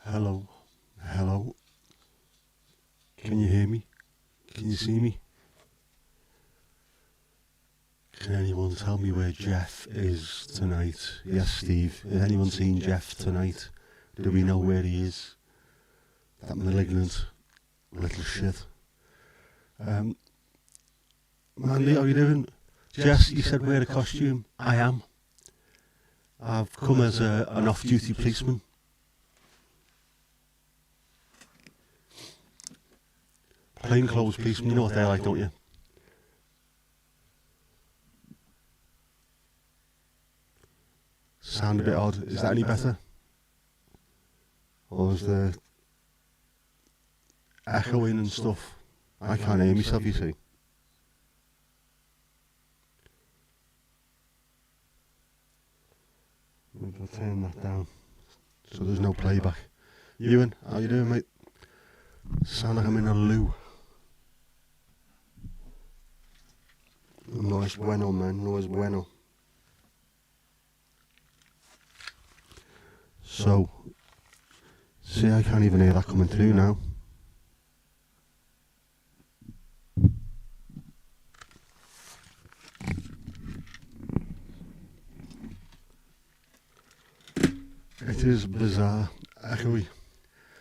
Hello, hello. Can you hear me? Can you see me? Can anyone tell me where Jeff is tonight? Yes, Steve. Has anyone seen Jeff tonight? Do we know where he is? That malignant little shit. Mandy, how you doing? Jess, you said wear a costume. I am. I've come as an off-duty policeman. Plainclothes policeman, you know what they're like, don't you? Sound a bit odd. Is that any better? Or is there echoing and stuff? I can't hear myself, you see. Maybe I'll turn that down so there's no playback. Ewan, how you doing, mate? Sound like I'm in a loo. No es bueno, man. No es bueno. So, see, I can't even hear that coming through now. It is bizarre, echoey.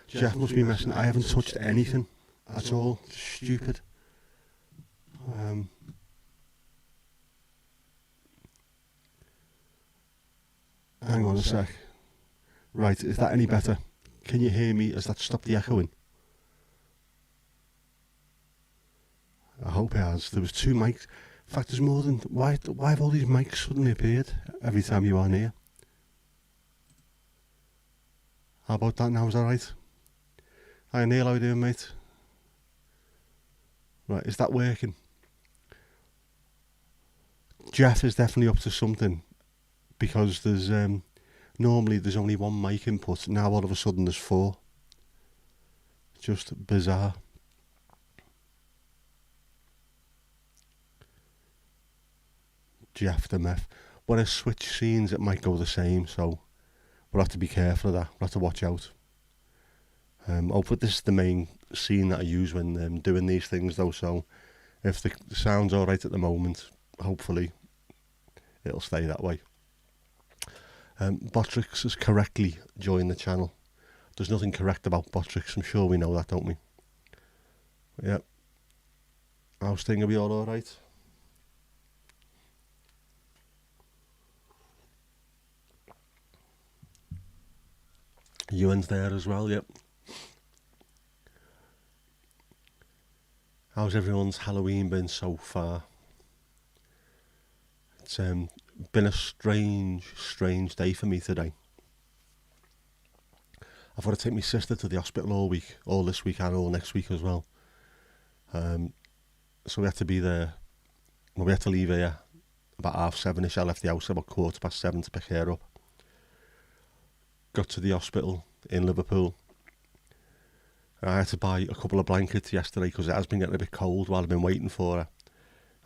Jeff must be messing. I haven't touched anything at all. Stupid. Hang on a sec. Right, is that any better? Can you hear me? Has that stopped the echoing? I hope it has. There was 2 mics. In fact, there's more than... Why have all these mics suddenly appeared every time you are near? How about that now? Is that right? Hi Neil, how you doing, mate? Right, is that working? Jeff is definitely up to something, because there's normally there's only 1 mic input. Now all of a sudden there's 4. Just bizarre. Jeff the meth. When I switch scenes, it might go the same, so we'll have to be careful of that. We'll have to watch out. But this is the main scene that I use when doing these things, though, so if the sound's alright at the moment, hopefully it'll stay that way. Botrix has correctly joined the channel. There's nothing correct about Botrix, I'm sure we know that, don't we? Yep. How's things? Are we all alright? Ewan's there as well, yep. How's everyone's Halloween been so far? It's been a strange day for me today. I've got to take my sister to the hospital all this week and all next week as well. So we had to be there. Well, we had to leave here about 7:30ish. I left the house about 7:15 to pick her up. Got to the hospital in Liverpool. I had to buy a couple of blankets yesterday because it has been getting a bit cold while I've been waiting for her.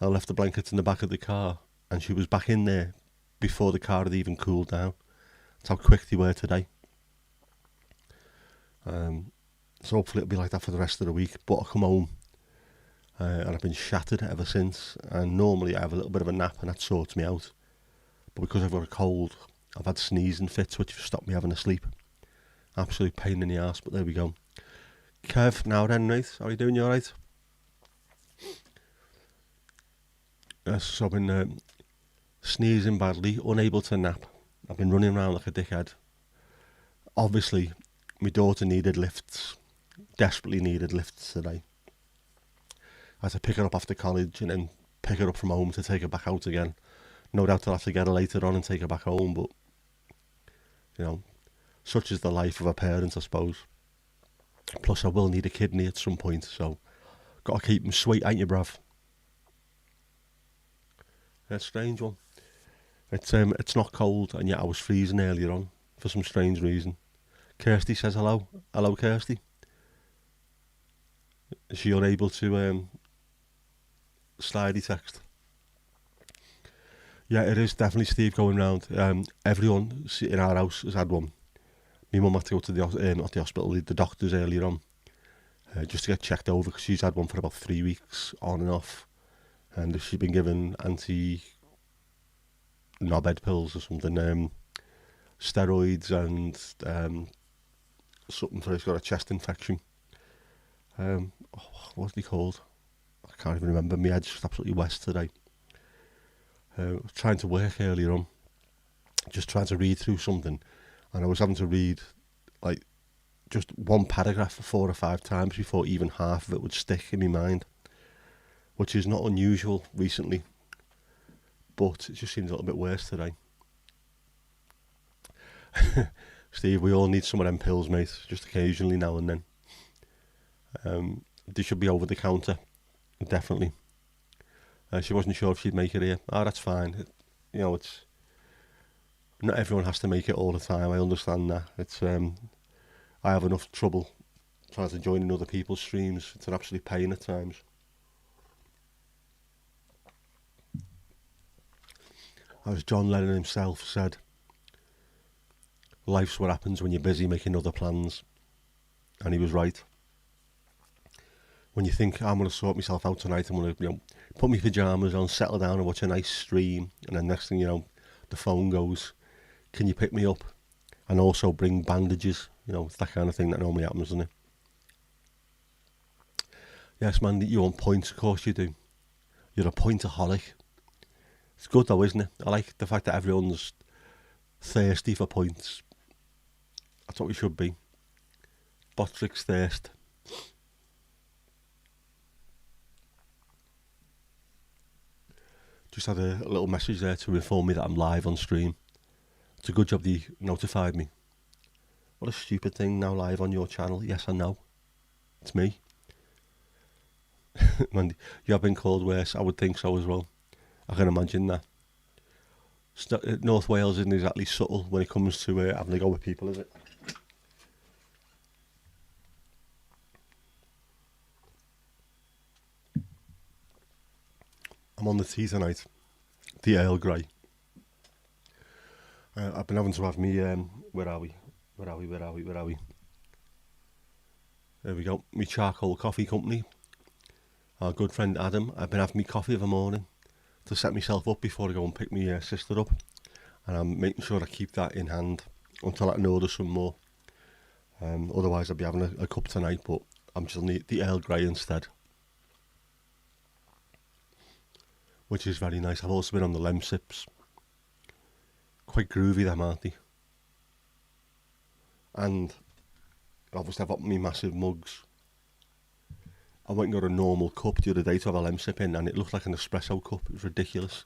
I left the blankets in the back of the car and she was back in there before the car had even cooled down. That's how quick they were today. So hopefully it'll be like that for the rest of the week. But I come home and I've been shattered ever since. And normally I have a little bit of a nap and that sorts me out. But because I've got a cold, I've had sneezing fits which have stopped me having a sleep. Absolute pain in the arse, but there we go. Kev, now then, mate, how are you doing? You alright? So I've been sneezing badly, unable to nap. I've been running around like a dickhead. Obviously, my daughter needed lifts, desperately needed lifts today. I had to pick her up after college and then pick her up from home to take her back out again. No doubt I'll have to get her later on and take her back home, but, you know, such is the life of a parent, I suppose. Plus, I will need a kidney at some point, so got to keep them sweet, ain't you, bruv? It's a strange one. It's not cold, and yet I was freezing earlier on for some strange reason. Kirsty says hello. Hello, Kirsty. Is she unable to slidey text? Yeah, it is definitely Steve going round. Everyone in our house has had one. My mum had to go to not the hospital, the doctors earlier on, just to get checked over because she's had one for about 3 weeks on and off, and she's been given anti-knobhead pills or something, steroids and something for she's got a chest infection. What's he called? I can't even remember. My head's just absolutely west today. Trying to work earlier on, just trying to read through something, and I was having to read like just one paragraph 4 or 5 times before even half of it would stick in my mind, which is not unusual recently, but it just seems a little bit worse today. Steve, we all need some of them pills, mate, just occasionally now and then. They should be over the counter, definitely. She wasn't sure if she'd make it here. Oh, that's fine. It's not everyone has to make it all the time. I understand that. I have enough trouble trying to join in other people's streams. It's an absolute pain at times. As John Lennon himself said, life's what happens when you're busy making other plans. And he was right. When you think, I'm going to sort myself out tonight, I'm going to put my pyjamas on, settle down and watch a nice stream, and then next thing you know, the phone goes, can you pick me up? And also bring bandages. It's that kind of thing that normally happens, isn't it? Yes, man, you're on point, of course you do. You're a pointaholic. It's good though, isn't it? I like the fact that everyone's thirsty for points. That's what we should be. Botryck's thirst. Just had a little message there to inform me that I'm live on stream. It's a good job they notified me. What a stupid thing, now live on your channel. Yes, I know. It's me. Man, you have been called worse. I would think so as well. I can imagine that. North Wales isn't exactly subtle when it comes to having to go with people, is it? I'm on the tea tonight. The Earl Grey. I've been having to have me, where are we? There we go. Me charcoal coffee company. Our good friend Adam. I've been having me coffee of a morning to set myself up before I go and pick my sister up. And I'm making sure I keep that in hand until I can order some more. Otherwise I'll be having a cup tonight, but I'm just on the Earl Grey instead. Which is very nice. I've also been on the Lemsips. Quite groovy them, aren't they? And obviously I've got me massive mugs. I went and got a normal cup the other day to have a Lemsip in, and it looked like an espresso cup. It was ridiculous.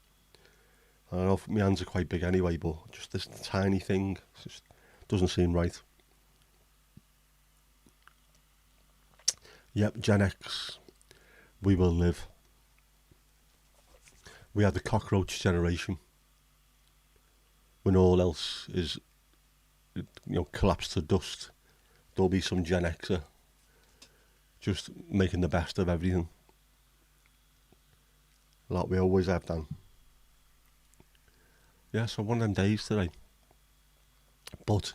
I don't know if my hands are quite big anyway, but just this tiny thing just doesn't seem right. Yep, Gen X. We will live. We are the cockroach generation. When all else is, collapsed to dust, there'll be some Gen Xer just making the best of everything, like we always have done. Yeah, so one of them days today. But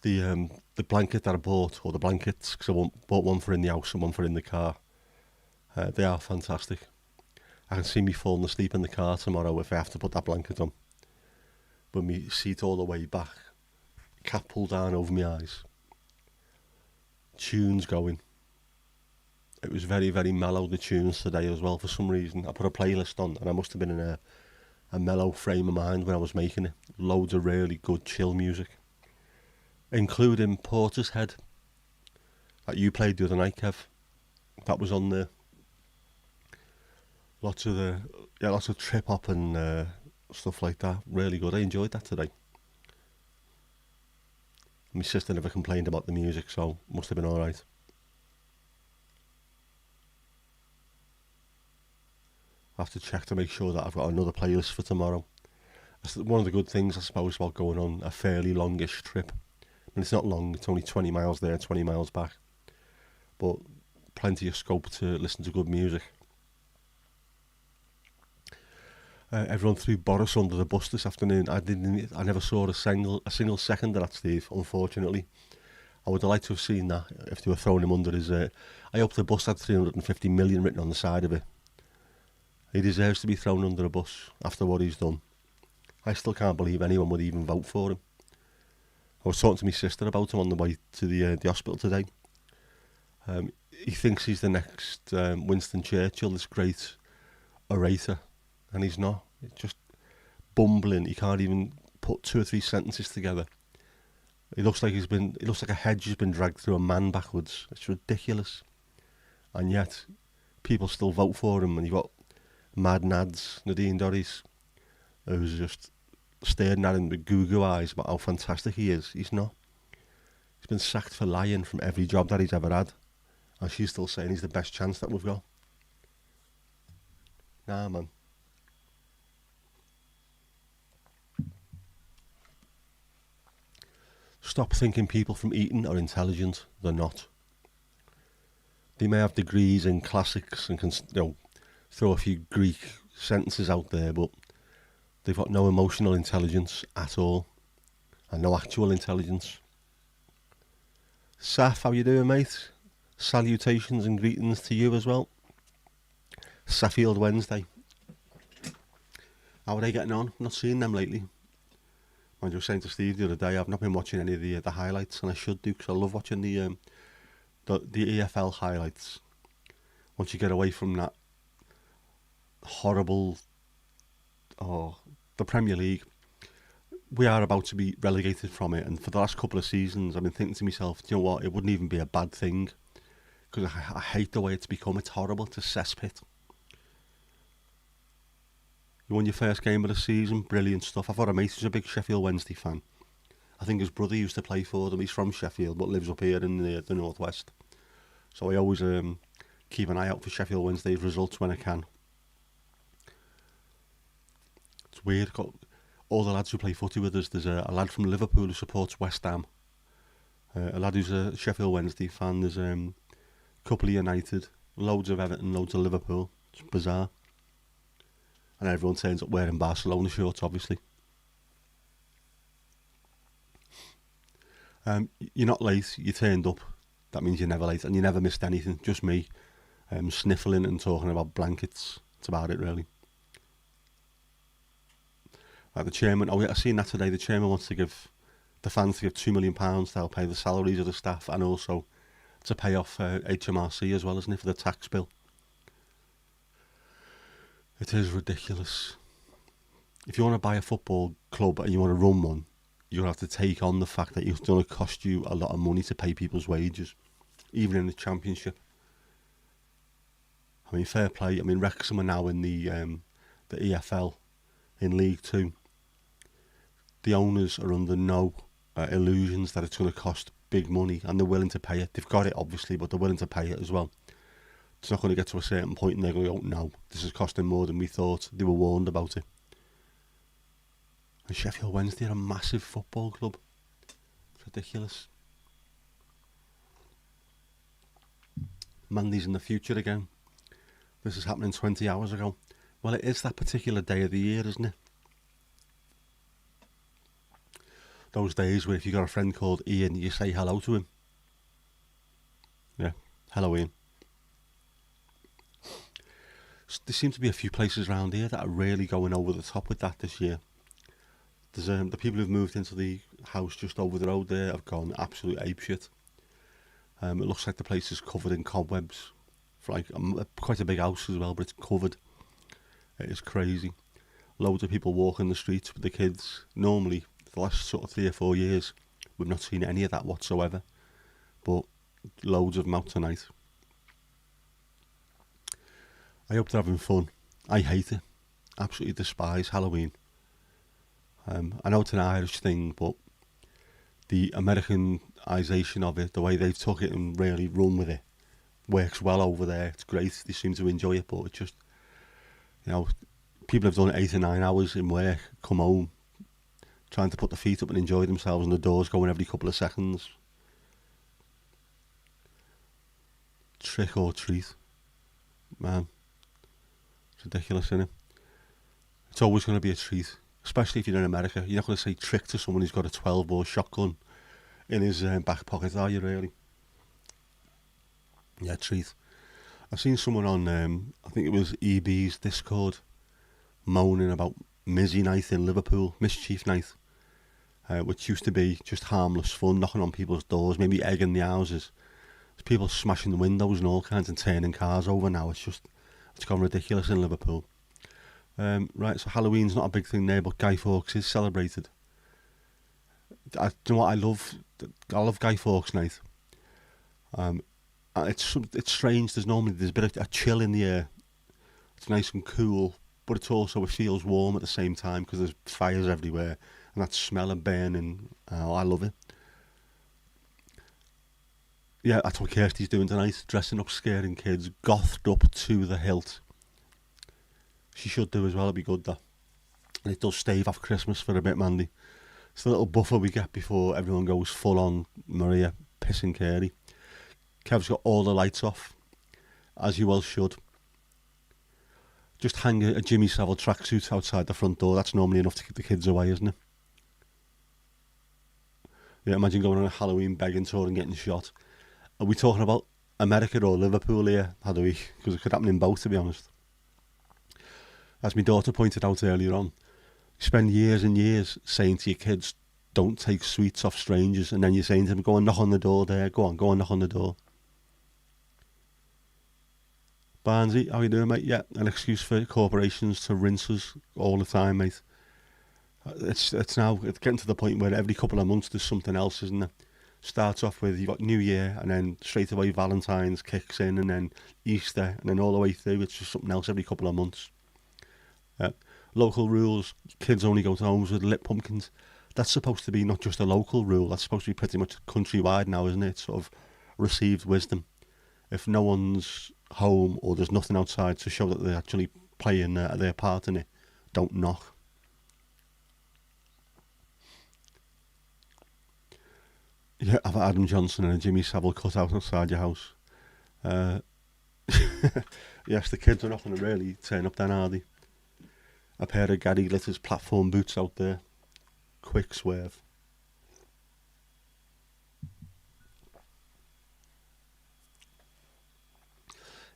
the blanket that I bought, or the blankets, because I bought one for in the house and one for in the car, they are fantastic. I can see me falling asleep in the car tomorrow if I have to put that blanket on. With me seat all the way back, cap pulled down over my eyes, tunes going. It was very, very mellow, the tunes today as well, for some reason. I put a playlist on and I must have been in a mellow frame of mind when I was making it. Loads of really good chill music, including Portishead that you played the other night, Kev. That was on there. Lots of trip hop and stuff like that. Really good. I enjoyed that today. My sister never complained about the music, so must have been alright. I have to check to make sure that I've got another playlist for tomorrow. That's one of the good things, I suppose, about going on a fairly longish trip. I mean, it's not long, it's only 20 miles there, 20 miles back. But plenty of scope to listen to good music. Everyone threw Boris under the bus this afternoon. I never saw a single second of that, Steve. Unfortunately, I would have liked to have seen that if they were throwing him under his. I hope the bus had 350 million written on the side of it. He deserves to be thrown under a bus after what he's done. I still can't believe anyone would even vote for him. I was talking to my sister about him on the way to the hospital today. He thinks he's the next Winston Churchill, this great orator, and he's not. It's just bumbling. He can't even put 2 or 3 sentences together. It looks like a hedge has been dragged through a man backwards. It's ridiculous, and yet people still vote for him. And you've got Mad Nads, Nadine Dorries, who's just staring at him with goo eyes about how fantastic he is. He's not. He's been sacked for lying from every job that he's ever had, and she's still saying he's the best chance that we've got. Nah, man. Stop thinking people from Eton are intelligent. They're not. They may have degrees in classics and can, throw a few Greek sentences out there, but they've got no emotional intelligence at all, and no actual intelligence. Saf, how you doing, mate? Salutations and greetings to you as well. Saffield Wednesday. How are they getting on? Not seeing them lately. I was saying to Steve the other day, I've not been watching any of the highlights, and I should do, because I love watching the EFL highlights. Once you get away from that horrible, the Premier League, we are about to be relegated from it, and for the last couple of seasons I've been thinking to myself, do you know what, it wouldn't even be a bad thing, because I hate the way it's become. It's horrible. It's a cesspit. You won your first game of the season, brilliant stuff. I've got a mate who's a big Sheffield Wednesday fan. I think his brother used to play for them. He's from Sheffield but lives up here in the northwest, so I always keep an eye out for Sheffield Wednesday's results when I can. It's weird. Got all the lads who play footy with us. There's a lad from Liverpool who supports West Ham, a lad who's a Sheffield Wednesday fan. There's a couple of United, loads of Everton, loads of Liverpool. It's bizarre. And everyone turns up wearing Barcelona shorts, obviously. You're not late, you turned up. That means you're never late, and you never missed anything. Just me sniffling and talking about blankets. That's about it, really. The chairman, I seen that today. The chairman wants to give the fans to give £2 million to help pay the salaries of the staff, and also to pay off HMRC as well, isn't it, for the tax bill. It is ridiculous. If you want to buy a football club and you want to run one, you're going to have to take on the fact that it's going to cost you a lot of money to pay people's wages, even in the Championship. I mean, fair play. I mean, Wrexham are now in the EFL in League 2. The owners are under no illusions that it's going to cost big money, and they're willing to pay it. They've got it, obviously, but they're willing to pay it as well. It's not going to get to a certain point and they're going to go, no, this is costing more than we thought. They were warned about it. And Sheffield Wednesday are a massive football club. It's ridiculous. Mandy's in the future again. This is happening 20 hours ago. Well, it is that particular day of the year, isn't it? Those days where if you got a friend called Ian, you say hello to him. Yeah, hello Ian. There seem to be a few places around here that are really going over the top with that this year. There's the people who've moved into the house just over the road there have gone absolute apeshit. It looks like the place is covered in cobwebs. For like quite a big house as well, but it's covered. It is crazy. Loads of people walking the streets with the kids. Normally, the last sort of 3 or 4 years, we've not seen any of that whatsoever. But loads of them out tonight. I hope they're having fun. I hate it. Absolutely despise Halloween. I know it's an Irish thing, but the Americanisation of it, the way they've took it and really run with it, works well over there. It's great. They seem to enjoy it, but it's just, people have done 8 or 9 hours in work, come home, trying to put their feet up and enjoy themselves, and the doors going every couple of seconds. Trick or treat. Man. It's ridiculous, isn't it? It's always going to be a treat, especially if you're in America. You're not going to say trick to someone who's got a 12-bore shotgun in his back pocket, are you really? Yeah, treat. I've seen someone on, I think it was EB's Discord, moaning about Mizzy Night in Liverpool, Mischief Night, which used to be just harmless fun, knocking on people's doors, maybe egging the houses. There's people smashing the windows and all kinds and turning cars over now. It's gone ridiculous in Liverpool. Right, so Halloween's not a big thing there, but Guy Fawkes is celebrated. Do you know what I love? I love Guy Fawkes Night. It's strange. There's a bit of a chill in the air. It's nice and cool, but it feels warm at the same time because there's fires everywhere and that smell of burning. I love it. Yeah, that's what Kirsty's doing tonight, dressing up, scaring kids, gothed up to the hilt. She should do as well. It'd be good, that. And it does stave off Christmas for a bit, Mandy. It's the little buffer we get before everyone goes full on Maria pissing Carey. Kev's got all the lights off, as you well should. Just hang a Jimmy Savile tracksuit outside the front door. That's normally enough to keep the kids away, isn't it? Yeah, imagine going on a Halloween begging tour and getting shot. Are we talking about America or Liverpool here? How do we? Because it could happen in both, to be honest. As my daughter pointed out earlier on, you spend years and years saying to your kids, don't take sweets off strangers, and then you're saying to them, go and knock on the door there, go on knock on the door. Barnesy, how you doing, mate? Yeah, an excuse for corporations to rinse us all the time, mate. It's getting to the point where every couple of months there's something else, isn't it? Starts off with, you've got New Year, and then straight away Valentine's kicks in, and then Easter, and then all the way through, it's just something else every couple of months. Local rules, kids only go to homes with lit pumpkins. That's supposed to be not just a local rule, that's supposed to be pretty much countrywide now, isn't it? It's sort of received wisdom. If no one's home or there's nothing outside to show that they're actually playing their part in it, don't knock. Yeah, have Adam Johnson and a Jimmy Savile cut out outside your house. Yes, the kids are not going to really turn up then, are they? A pair of Gary Glitter's platform boots out there. Quick swerve.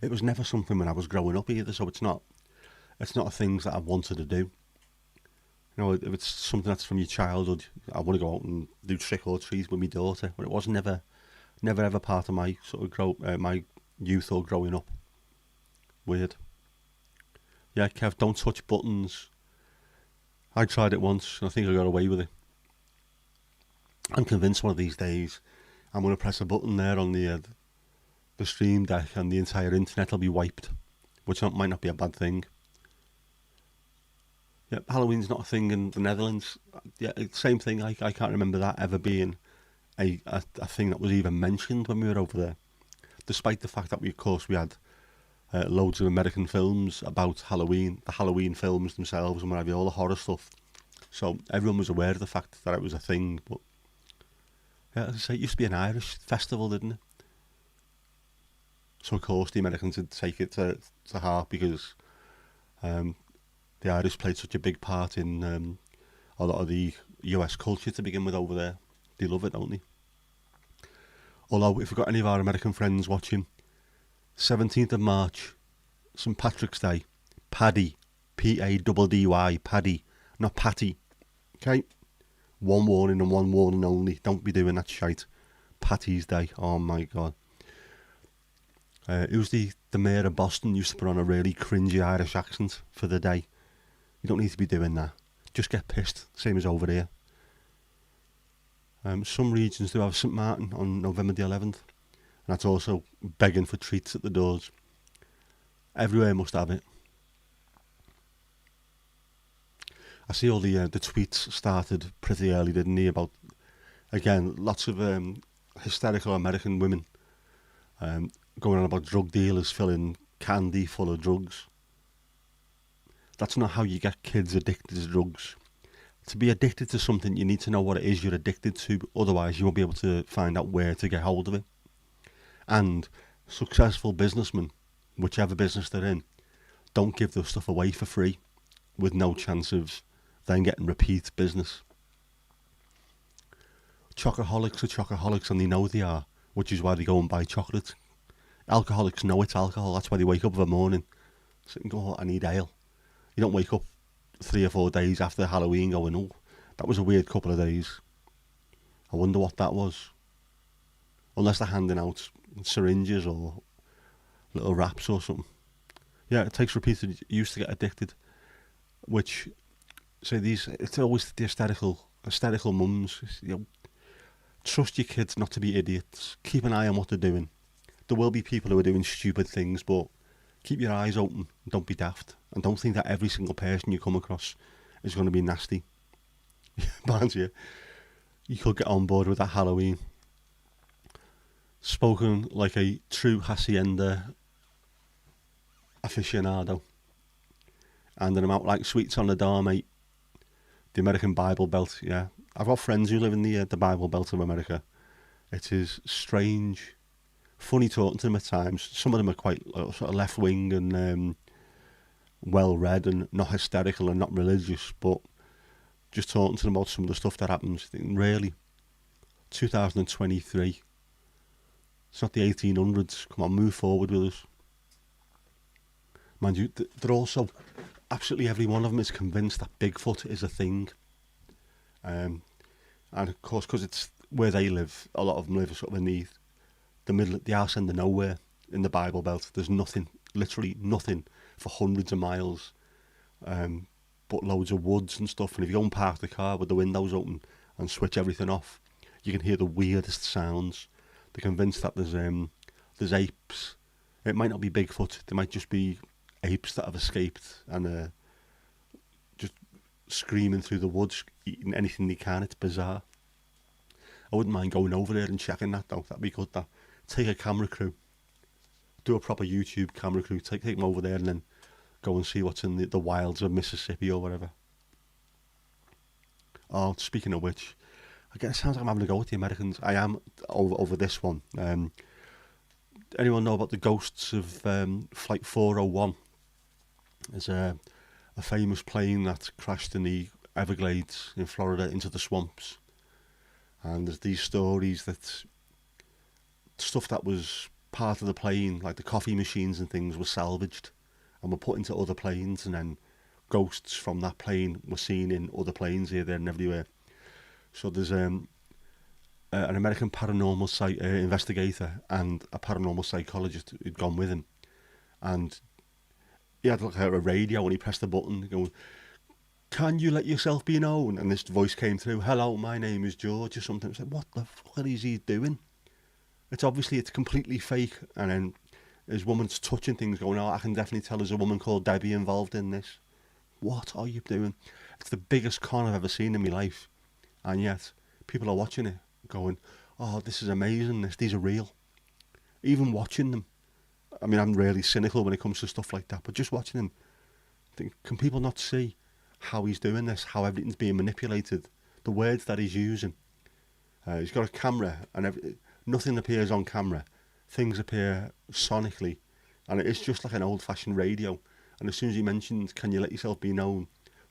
It was never something when I was growing up either, so it's not a thing that I wanted to do. You know, if it's something that's from your childhood, I want to go out and do trick or treat with my daughter, but it was never ever part of my sort of my youth or growing up. Weird. Yeah, Kev, don't touch buttons. I tried it once, and I think I got away with it. I'm convinced one of these days I'm going to press a button there on the Stream Deck and the entire internet will be wiped, which might not be a bad thing. Yeah, Halloween's not a thing in the Netherlands. Yeah, same thing. I can't remember that ever being a thing that was even mentioned when we were over there. Despite the fact that we had loads of American films about Halloween, the Halloween films themselves and what have you, all the horror stuff. So everyone was aware of the fact that it was a thing. But yeah, as I say, it used to be an Irish festival, didn't it? So of course the Americans would take it to heart because the Irish played such a big part in a lot of the US culture to begin with over there. They love it, don't they? Although, if we've got any of our American friends watching, 17th of March, St. Patrick's Day, Paddy, Paddy, Paddy, not Patty, okay? One warning and one warning only, don't be doing that shite. Patty's Day, oh my god. It was the mayor of Boston used to put on a really cringy Irish accent for the day. You don't need to be doing that. Just get pissed, same as over here. Some regions do have St. Martin on November the 11th. And that's also begging for treats at the doors. Everywhere must have it. I see all the tweets started pretty early, didn't they? About, again, lots of hysterical American women going on about drug dealers filling candy full of drugs. That's not how you get kids addicted to drugs. To be addicted to something, you need to know what it is you're addicted to. Otherwise, you won't be able to find out where to get hold of it. And successful businessmen, whichever business they're in, don't give their stuff away for free. with no chance of then getting repeat business. Chocoholics are chocoholics and they know they are, which is why they go and buy chocolate. Alcoholics know it's alcohol, that's why they wake up in the morning and go, oh, I need ale. You don't wake up 3 or 4 days after Halloween going, oh, that was a weird couple of days. I wonder what that was. Unless they're handing out syringes or little wraps or something. Yeah, it takes repeated use to get addicted. Which, so it's always the hysterical mums. Trust your kids not to be idiots. Keep an eye on what they're doing. There will be people who are doing stupid things, but keep your eyes open. Don't be daft. And don't think that every single person you come across is going to be nasty. Mind you could get on board with that Halloween. Spoken like a true hacienda aficionado. And an amount like sweets on the door, mate. The American Bible Belt, yeah. I've got friends who live in the Bible Belt of America. It is strange. Funny talking to them at times. Some of them are quite sort of left-wing and well-read and not hysterical and not religious, but just talking to them about some of the stuff that happens. Thinking, really? 2023. It's not the 1800s. Come on, move forward with us. Mind you, they're also, absolutely every one of them is convinced that Bigfoot is a thing. And of course, because it's where they live, a lot of them live sort of in the middle, the arse end of nowhere in the Bible Belt. There's nothing, literally nothing for hundreds of miles, but loads of woods and stuff. And if you go and park the car with the windows open and switch everything off, you can hear the weirdest sounds. They're convinced that there's apes. It might not be Bigfoot. There might just be apes that have escaped and just screaming through the woods, eating anything they can. It's bizarre. I wouldn't mind going over there and checking that though. That'd be good. That take a camera crew, do a proper YouTube camera crew, take them over there and then go and see what's in the wilds of Mississippi or whatever. Oh, speaking of which, I guess it sounds like I'm having a go with the Americans. I am over this one. Anyone know about the ghosts of Flight 401? There's a famous plane that crashed in the Everglades in Florida into the swamps. And there's these stories that stuff that was part of the plane, like the coffee machines and things, were salvaged and were put into other planes, and then ghosts from that plane were seen in other planes here, there and everywhere. So there's an American paranormal investigator and a paranormal psychologist who'd gone with him. And he had like a radio and he pressed the button going, "Can you let yourself be known?" And this voice came through, "Hello, my name is George," or something. It's like, what the fuck is he doing? It's completely fake. And then his woman's touching things going, "Oh, I can definitely tell there's a woman called Debbie involved in this." What are you doing? It's the biggest con I've ever seen in my life. And yet, people are watching it going, "Oh, this is amazing, these are real." Even watching them. I mean, I'm really cynical when it comes to stuff like that, but just watching them, can people not see how he's doing this, how everything's being manipulated, the words that he's using? He's got a camera, and nothing appears on camera. Things appear sonically, and it's just like an old-fashioned radio. And as soon as he mentions, "Can you let yourself be known?"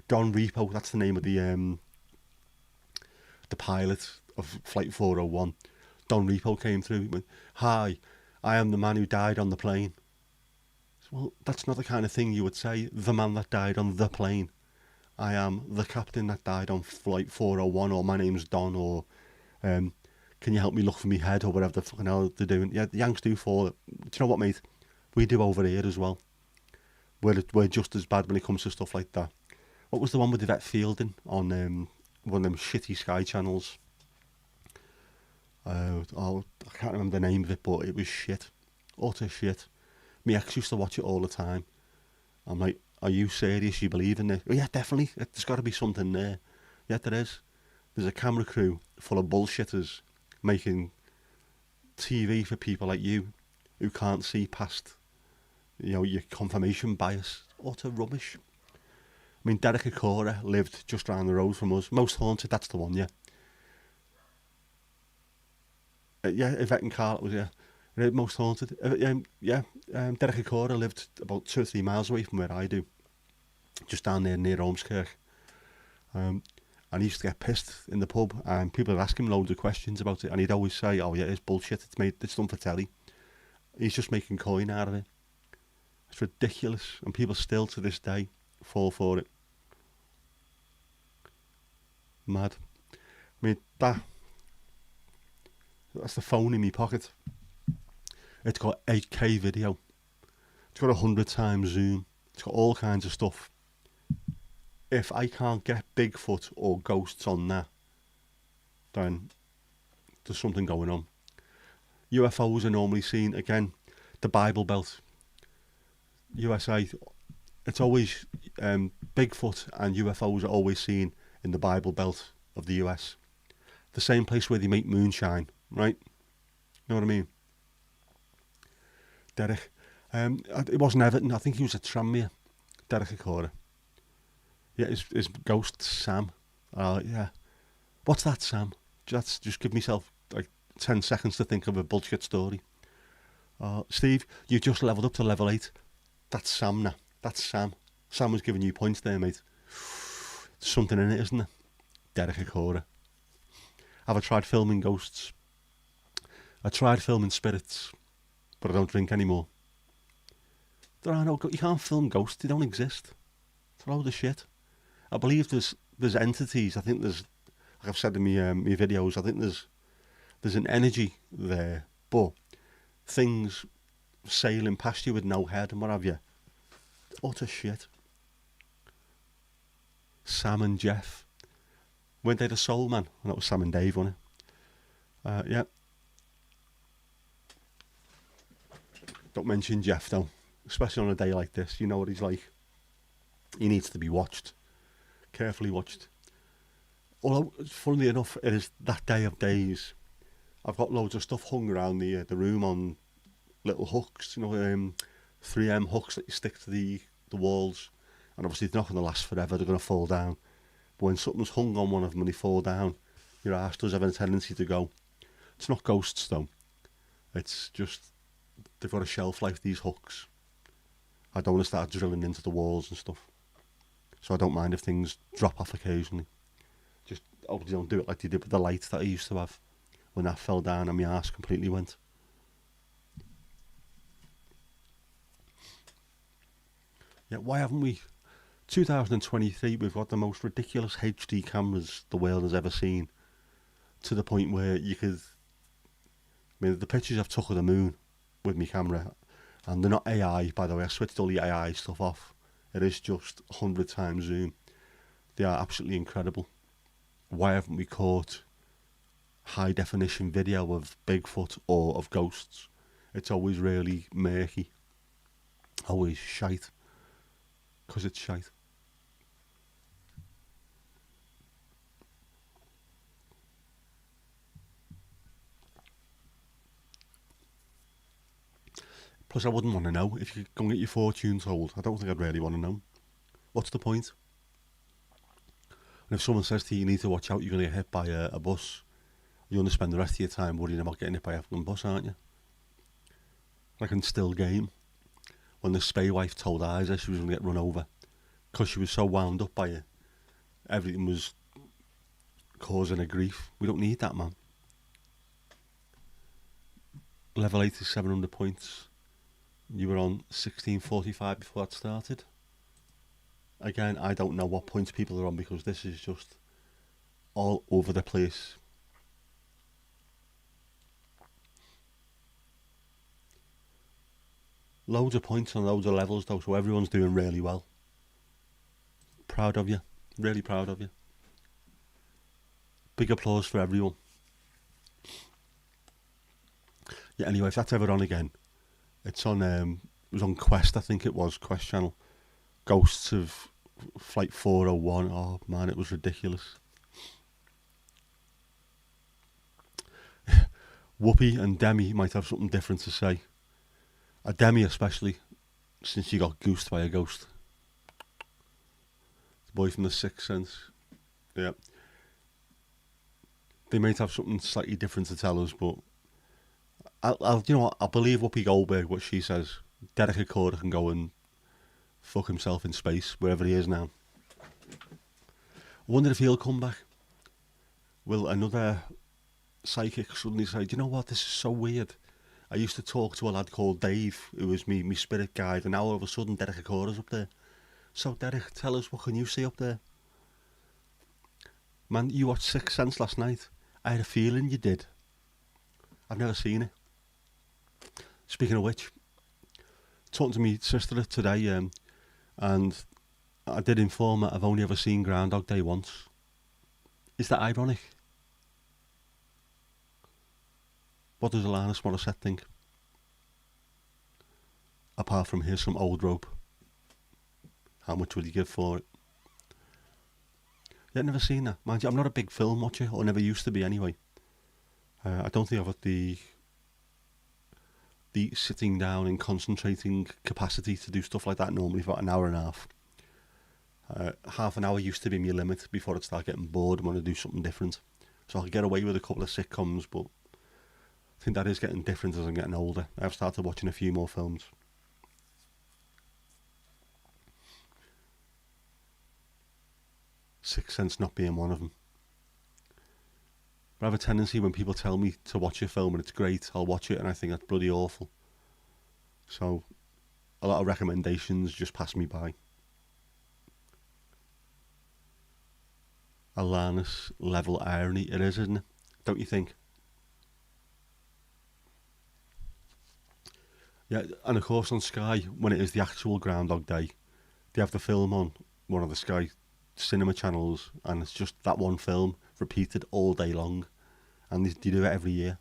Don Repo, that's the name of the pilot of Flight 401. Don Repo came through. He went, "Hi, I am the man who died on the plane." Well, that's not the kind of thing you would say, the man that died on the plane. I am the captain that died on Flight 401, or my name's Don, or can you help me look for me head, or whatever the fucking hell they're doing. Yeah, the Yanks do fall. Do you know what, mate? We do over here as well. We're just as bad when it comes to stuff like that. What was the one with Yvette Fielding on one of them shitty Sky channels? I can't remember the name of it, but it was shit. Utter shit. My ex used to watch it all the time. I'm like, "Are you serious? You believe in this?" "Oh, yeah, definitely. There's got to be something there." Yeah, there is. There's a camera crew full of bullshitters making TV for people like you who can't see past, your confirmation bias. Utter rubbish. I mean, Derek Acora lived just round the road from us. Most Haunted, that's the one, yeah. Yeah, Yvette and Carl, was, yeah. Most Haunted. Derek Acora lived about 2 or 3 miles away from where I do. just down there near Ormskirk. And he used to get pissed in the pub, and people would ask him loads of questions about it, and he'd always say, "Oh yeah, it's bullshit. It's done for telly. He's just making coin out of it. It's ridiculous," and people still to this day fall for it. Mad. I mean, that's the phone in my pocket. It's got 8K video. It's got 100 times zoom. It's got all kinds of stuff. If I can't get Bigfoot or ghosts on that, then there's something going on. UFOs are normally seen, again, the Bible Belt. USA, it's always, Bigfoot and UFOs are always seen in the Bible Belt of the US. The same place where they make moonshine, right? You know what I mean? Derek. It wasn't Everton, I think he was at Tranmere. Derek Acora. Yeah, his ghost, Sam. Yeah. What's that, Sam? Just give myself like 10 seconds to think of a bullshit story. Steve, you just levelled up to level 8. That's Sam now. That's Sam. Sam was giving you points there, mate. There's something in it, isn't there? Derek Acora. Have I tried filming ghosts? I tried filming spirits, but I don't drink anymore. There are no. You can't film ghosts. They don't exist. It's a load of shit. I believe there's entities. I think there's, like I've said in my videos, I think there's an energy there, but things sailing past you with no head and what have you. Utter shit. Sam and Jeff. Weren't they the Soul Man? And that was Sam and Dave, wasn't it? Yeah. Don't mention Jeff though, especially on a day like this. You know what he's like. He needs to be watched, carefully watched. Although, funnily enough, it is that day of days. I've got loads of stuff hung around the room on little hooks, 3M hooks that you stick to the walls. And obviously they're not going to last forever, they're going to fall down. But when something's hung on one of them and they fall down, your arse does have a tendency to go. It's not ghosts though. It's just, they've got a shelf life, these hooks. I don't want to start drilling into the walls and stuff. So I don't mind if things drop off occasionally. Just hopefully don't do it like they did with the light that I used to have. When that fell down and my arse completely went. Yeah, why haven't we? 2023, we've got the most ridiculous HD cameras the world has ever seen. To the point where you could... I mean, the pictures I've took of the moon with my camera, and they're not AI, by the way, I switched all the AI stuff off. It is just 100 times zoom. They are absolutely incredible. Why haven't we caught high definition video of Bigfoot or of ghosts? It's always really murky. Always shite. Because it's shite. Plus I wouldn't want to know. If you go and get your fortune told, I don't think I'd really want to know. What's the point? And if someone says to you, you need to watch out, you're going to get hit by a bus, you're going to spend the rest of your time worrying about getting hit by a fucking bus, aren't you? Like in Still Game, when the spay wife told Isa she was going to get run over because she was so wound up by it. Everything was causing her grief. We don't need that, man. Level 8 is 700 points. You were on 1645 before that started. Again, I don't know what points people are on because this is just all over the place. Loads of points on loads of levels though, so everyone's doing really well. Proud of you. Really proud of you. Big applause for everyone. Yeah, anyway, if that's ever on again, it's on, it was on Quest, I think it was, Quest channel. Ghosts of Flight 401. Oh man, it was ridiculous. Whoopi and Demi might have something different to say. Demi especially, since she got goosed by a ghost. The boy from The Sixth Sense. Yeah. They might have something slightly different to tell us, but I'll believe Whoopi Goldberg, what she says. Derek Accorder can go and fuck himself in space, wherever he is now. I wonder if he'll come back. Will another psychic suddenly say, do you know what, this is so weird. I used to talk to a lad called Dave, who was me spirit guide, and now all of a sudden Derek Acorda's up there. So Derek, tell us, what can you see up there? Man, you watched Sixth Sense last night. I had a feeling you did. I've never seen it. Speaking of which, talking to my sister today, and I did inform her I've only ever seen Groundhog Day once. Is that ironic? What does Alanis Morissette think? Apart from here's some old rope. How much would you give for it? Yeah, I've never seen that. Mind you, I'm not a big film watcher, or never used to be anyway. I don't think I've got the sitting down and concentrating capacity to do stuff like that normally for about an hour and a half. Half an hour used to be my limit before I'd start getting bored and want to do something different. So I could get away with a couple of sitcoms, but I think that is getting different as I'm getting older. I've started watching a few more films. Sixth Sense not being one of them. But I have a tendency when people tell me to watch a film and it's great, I'll watch it and I think that's bloody awful. So a lot of recommendations just pass me by. Alanis level irony it is, isn't it? Don't you think? Yeah, and of course on Sky, when it is the actual Groundhog Day, they have the film on one of the Sky cinema channels, and it's just that one film repeated all day long, and they do it every year.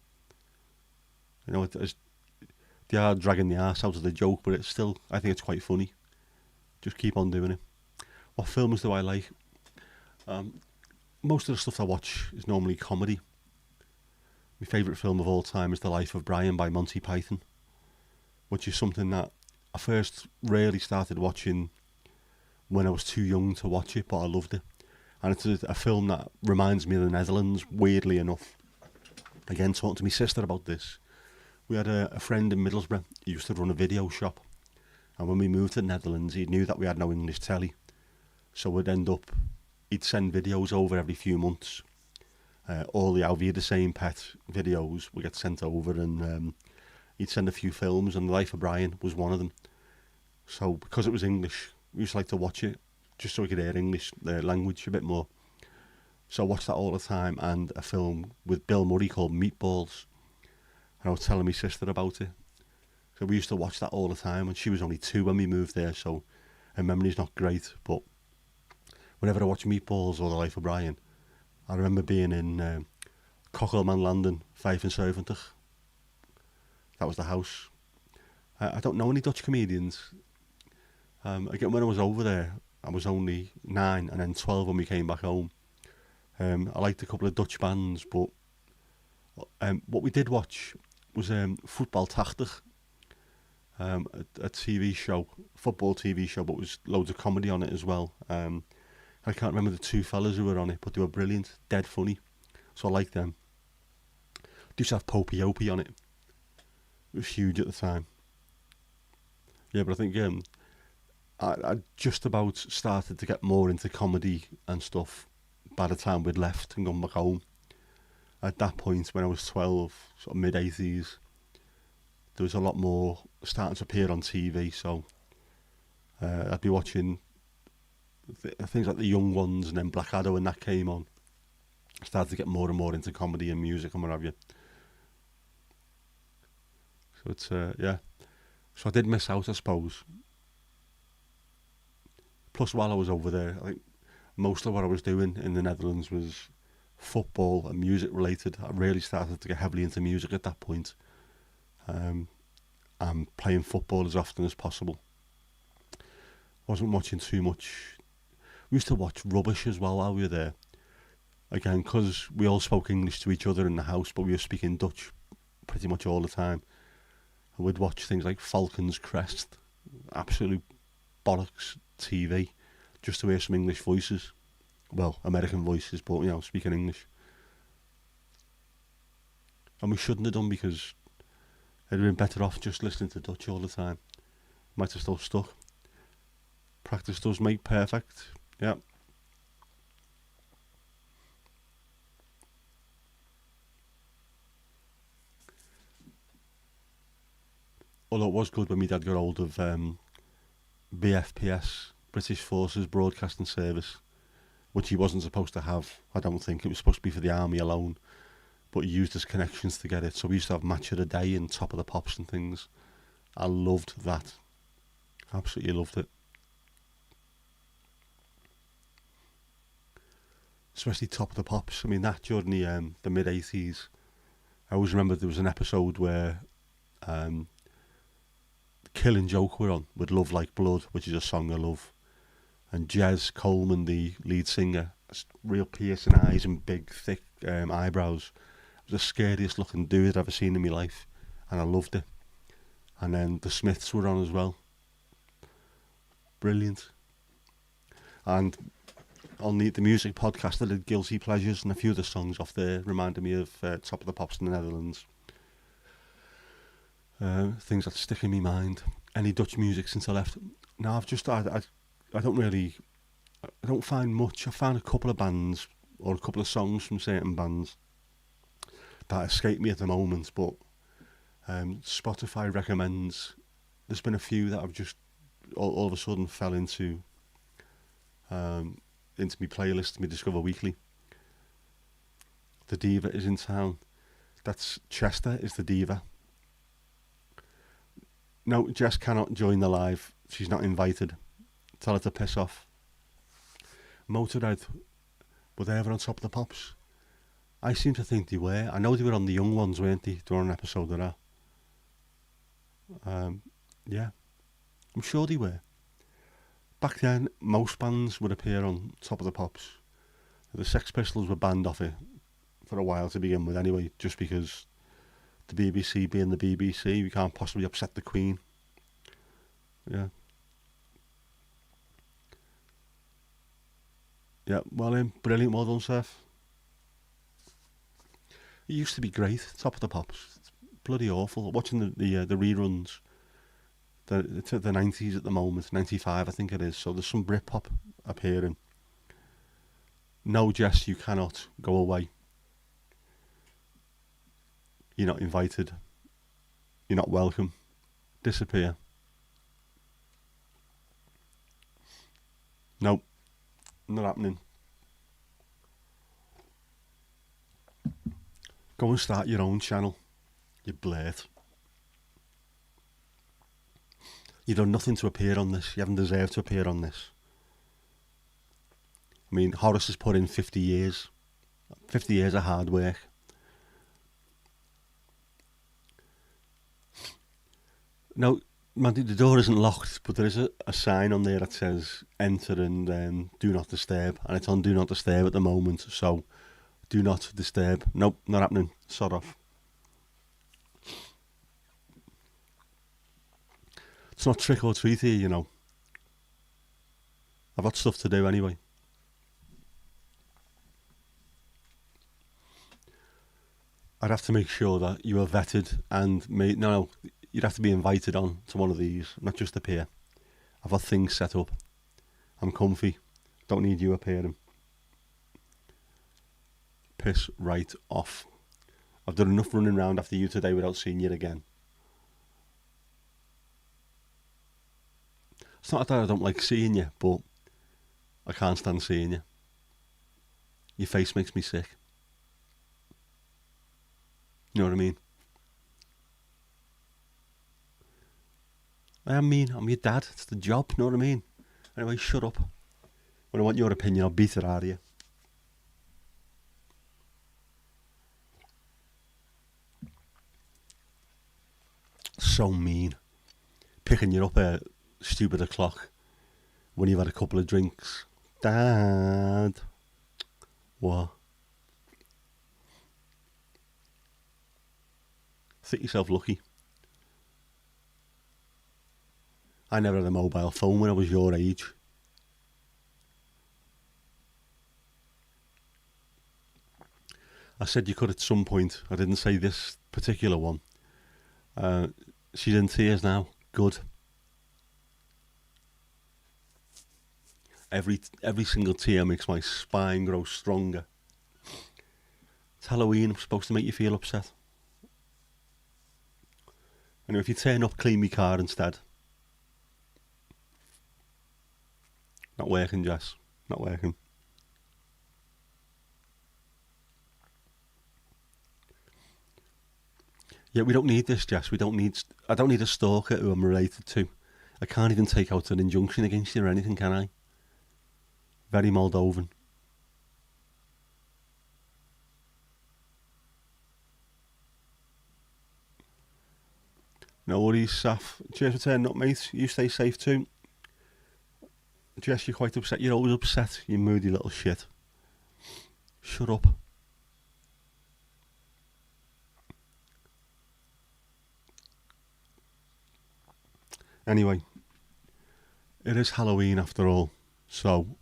You know, they are dragging the arse out of the joke, but it's still, I think it's quite funny. Just keep on doing it. What films do I like? Most of the stuff I watch is normally comedy. My favourite film of all time is The Life of Brian by Monty Python, which is something that I first really started watching when I was too young to watch it, but I loved it. And it's a film that reminds me of the Netherlands, weirdly enough. Again, talking to my sister about this. We had a friend in Middlesbrough who used to run a video shop. And when we moved to the Netherlands, he knew that we had no English telly. So he'd send videos over every few months. All the How the Same Pet videos would get sent over, and he'd send a few films, and The Life of Brian was one of them. So because it was English, we used to like to watch it, just so we could hear English language a bit more. So I watched that all the time, and a film with Bill Murray called Meatballs. And I was telling my sister about it. So we used to watch that all the time, and she was only 2 when we moved there, so her memory's not great. But whenever I watch Meatballs or The Life of Brian, I remember being in Cockleman Landing, 75. That was the house. I don't know any Dutch comedians. Again, when I was over there, I was only 9 and then 12 when we came back home. I liked a couple of Dutch bands, but what we did watch was Voetbal 80, a TV show, football TV show, but was loads of comedy on it as well. I can't remember the 2 fellas who were on it, but they were brilliant, dead funny. So I liked them. They used to have Popey Opie on it. It was huge at the time. Yeah, but I think I just about started to get more into comedy and stuff by the time we'd left and gone back home. At that point, when I was 12, sort of mid-80s, there was a lot more starting to appear on TV, so I'd be watching things like The Young Ones and then Blackadder when that came on. I started to get more and more into comedy and music and what have you. So it's, yeah. So I did miss out, I suppose. Plus, while I was over there, I think most of what I was doing in the Netherlands was football and music related. I really started to get heavily into music at that point. And playing football as often as possible. Wasn't watching too much. We used to watch rubbish as well while we were there. Again, because we all spoke English to each other in the house, but we were speaking Dutch pretty much all the time. I would watch things like Falcon's Crest, absolute bollocks TV, just to hear some English voices. Well, American voices, but, you know, speaking English. And we shouldn't have done, because it'd have been better off just listening to Dutch all the time. Might have still stuck. Practice does make perfect. Yeah. Although it was good when my dad got hold of BFPS, British Forces Broadcasting Service, which he wasn't supposed to have. I don't think it was supposed to be for the army alone, but he used his connections to get it. So we used to have Match of the Day and Top of the Pops and things. I loved that. Absolutely loved it. Especially Top of the Pops. I mean, that during the mid 80s. I always remember there was an episode where Killing Joke were on with Love Like Blood, which is a song I love. And Jez Coleman, the lead singer, has real piercing eyes and big, thick eyebrows. It was the scariest looking dude I've ever seen in my life, and I loved it. And then the Smiths were on as well. Brilliant. And on the music podcast, I did Guilty Pleasures, and a few of the songs off there reminded me of Top of the Pops in the Netherlands. Things that stick in my mind. Any Dutch music since I left? No, I don't find much. I found a couple of bands or a couple of songs from certain bands that escape me at the moment, but Spotify recommends. There's been a few that I've just all of a sudden fell into my playlist, my Discover Weekly. The Diva is in town. That's Chester is the Diva. No, Jess cannot join the live. She's not invited. Tell her to piss off. Motorhead, were they ever on Top of the Pops? I seem to think they were. I know they were on the Young Ones, weren't they? They were on an episode of that. Yeah, I'm sure they were. Back then, most bands would appear on Top of the Pops. The Sex Pistols were banned off it for a while to begin with anyway, just because the BBC being the BBC, we can't possibly upset the Queen. Yeah. Yeah, well, brilliant, well done, Seth. It used to be great, Top of the Pops. It's bloody awful. Watching the reruns, it's at the 90s at the moment, 95 I think it is, so there's some Britpop appearing. No, Jess, you cannot go away. You're not invited. You're not welcome. Disappear. Nope, not happening. Go and start your own channel, you blurt. You've done nothing to appear on this. You haven't deserved to appear on this. I mean, Horace has put in 50 years. 50 years of hard work. No, man, the door isn't locked, but there is a sign on there that says enter and do not disturb. And it's on do not disturb at the moment, so do not disturb. Nope, not happening. Sod off. It's not trick or treat here, you know. I've got stuff to do anyway. I'd have to make sure that you are vetted and no, you'd have to be invited on to one of these, not just appear. I've got things set up. I'm comfy. Don't need you appearing. Piss right off. I've done enough running around after you today without seeing you again. It's not that I don't like seeing you, but I can't stand seeing you. Your face makes me sick. You know what I mean? I mean, I'm your dad. It's the job, you know what I mean? Anyway, shut up. When I want your opinion, I'll beat it out of you. So mean. Picking you up at stupid o'clock when you've had a couple of drinks. Dad. What? Think yourself lucky. I never had a mobile phone when I was your age. I said you could at some point. I didn't say this particular one. She's in tears now. Good. Every single tear makes my spine grow stronger. It's Halloween. I'm supposed to make you feel upset. And if you turn up, clean me car instead. Not working, Jess. Not working. Yeah, we don't need this, Jess. I don't need a stalker who I'm related to. I can't even take out an injunction against you or anything, can I? Very Moldovan. No worries, Saf. Cheers for turning up, mate. You stay safe too. Jess, you're quite upset. You're always upset, you moody little shit. Shut up. Anyway, it is Halloween after all, so...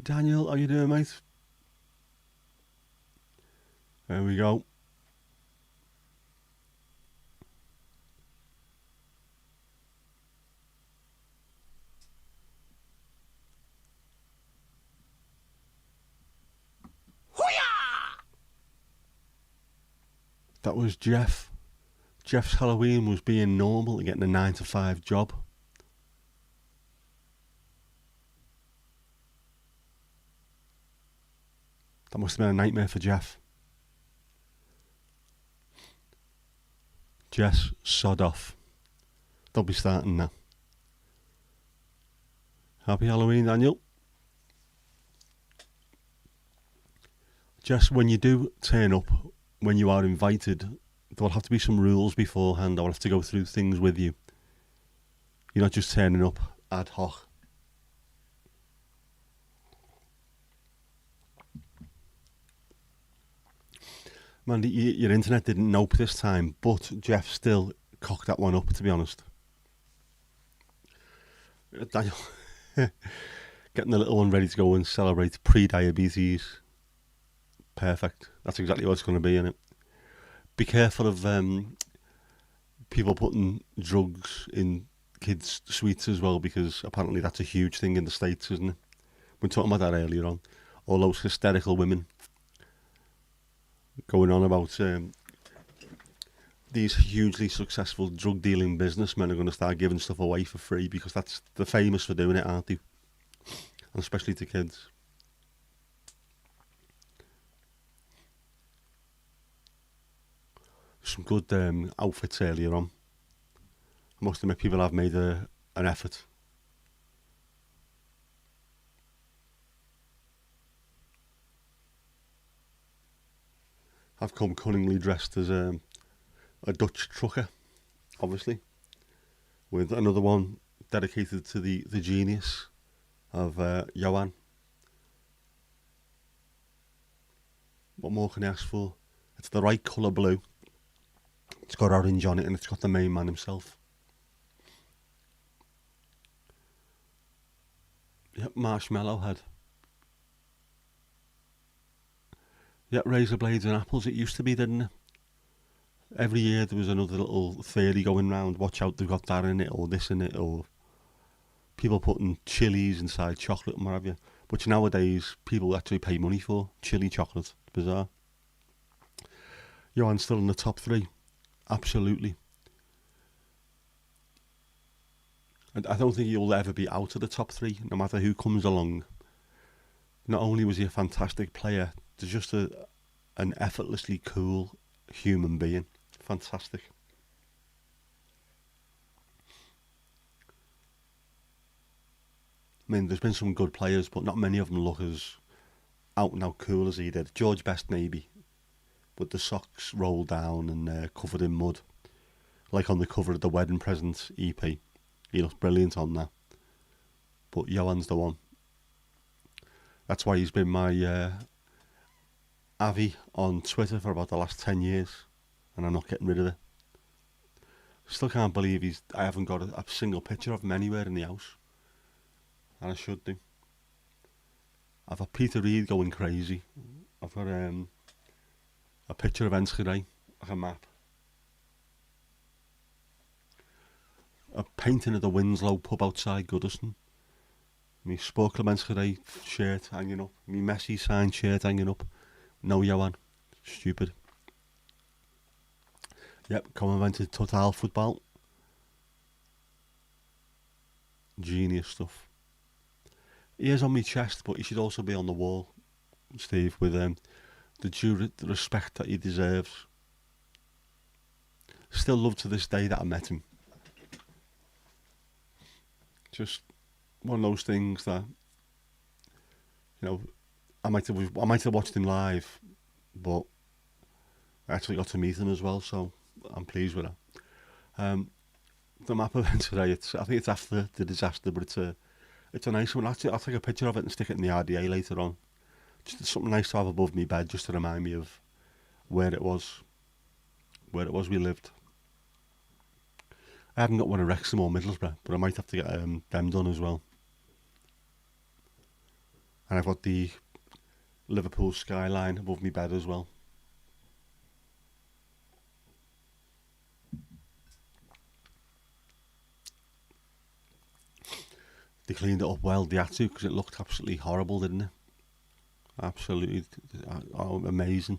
Daniel, how you doing, mate? There we go. That was Jeff. Jeff's Halloween was being normal and getting a 9 to 5 job. That must have been a nightmare for Jeff. Jess, sod off. Don't be starting now. Happy Halloween, Daniel. Jess, when you do turn up, when you are invited, there will have to be some rules beforehand. I will have to go through things with you. You're not just turning up ad hoc. Man, your internet didn't nope this time, but Jeff still cocked that one up, to be honest. Daniel, getting the little one ready to go and celebrate pre-diabetes. Perfect. That's exactly what it's going to be, innit? Be careful of people putting drugs in kids' sweets as well, because apparently that's a huge thing in the States, isn't it? We were talking about that earlier on. All those hysterical women going on about these hugely successful drug dealing businessmen are going to start giving stuff away for free because they're famous for doing it, aren't they? And especially to kids. Some good outfits earlier on. I must admit, people have made an effort. I've come cunningly dressed as a Dutch trucker, obviously, with another one dedicated to the genius of Johan. What more can I ask for? It's the right colour blue. It's got orange on it and it's got the main man himself. Yep, marshmallow head. Yep, razor blades and apples. It used to be, didn't it? Every year there was another little theory going round. Watch out, they've got that in it, or this in it, or people putting chilies inside chocolate and what have you. Which nowadays people actually pay money for. Chili chocolate. It's bizarre. Johan's still in the top 3. Absolutely. And I don't think he'll ever be out of the top 3, no matter who comes along. Not only was he a fantastic player, there's just an effortlessly cool human being. Fantastic. I mean, there's been some good players, but not many of them look as out and out cool as he did. George Best, maybe, with the socks rolled down and covered in mud, like on the cover of the Wedding Present EP. He looks brilliant on that. But Johan's the one. That's why he's been my Avi on Twitter for about the last 10 years, and I'm not getting rid of it. Still can't believe I haven't got a single picture of him anywhere in the house, and I should do. I've got Peter Reid going crazy. I've got a picture of Enschede, like a map. a painting of the Winslow pub outside Goodison. My Sport Clemente shirt hanging up. My Messi signed shirt hanging up. No Johan. Stupid. Yep, commented Total Football. Genius stuff. He is on my chest, but he should also be on the wall, Steve, with the due respect that he deserves. Still love to this day that I met him. Just one of those things that, you know, I might have watched him live, but I actually got to meet him as well, so I'm pleased with that. The map event today, I think it's after the disaster, but it's a nice one. I'll take a picture of it and stick it in the RDA later on. Just something nice to have above my bed, just to remind me of where it was we lived. I haven't got one of Wrexham or Middlesbrough, but I might have to get them done as well. And I've got the Liverpool skyline above my bed as well. They cleaned it up well, they had to, because it looked absolutely horrible, didn't it? Absolutely amazing.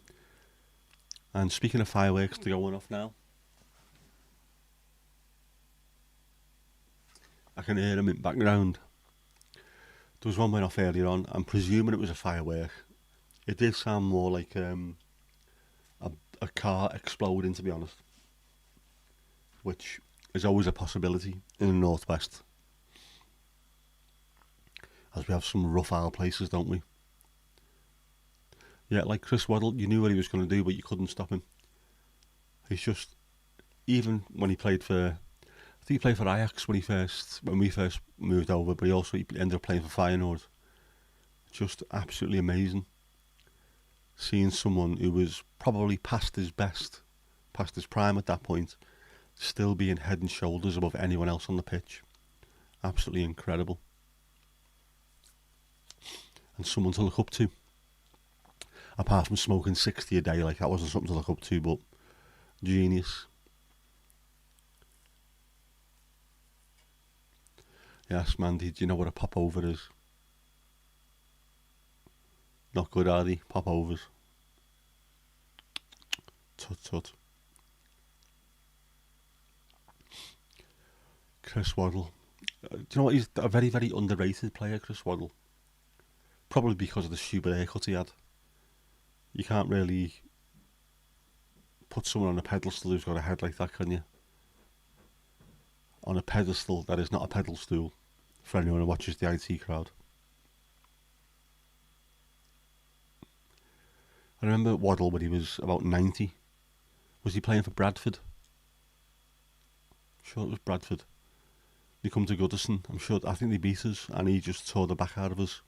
And speaking of fireworks, they're going off now. I can hear them in the background. There was one went off earlier on. I'm presuming it was a firework. It did sound more like a car exploding, to be honest, which is always a possibility in the northwest, as we have some rough hour places, don't we? Yeah, like Chris Waddle, you knew what he was going to do, but you couldn't stop him. He's just, even when he played for, I think he played for Ajax when we first moved over, but he ended up playing for Feyenoord. Just absolutely amazing. Seeing someone who was probably past his best, past his prime at that point, still being head and shoulders above anyone else on the pitch. Absolutely incredible. And someone to look up to. Apart from smoking 60 a day, like that wasn't something to look up to, but genius. Yes, Mandy, do you know what a popover is? Not good, are they? Popovers. Tut tut. Chris Waddle. Do you know what? He's a very, very underrated player, Chris Waddle. Probably because of the stupid haircut he had. You can't really put someone on a pedestal who's got a head like that, can you? On a pedestal that is not a pedal stool, for anyone who watches the IT crowd. I remember Waddle when he was about 90. Was he playing for Bradford? I'm sure it was Bradford. They come to Goodison. I think they beat us, and he just tore the back out of us.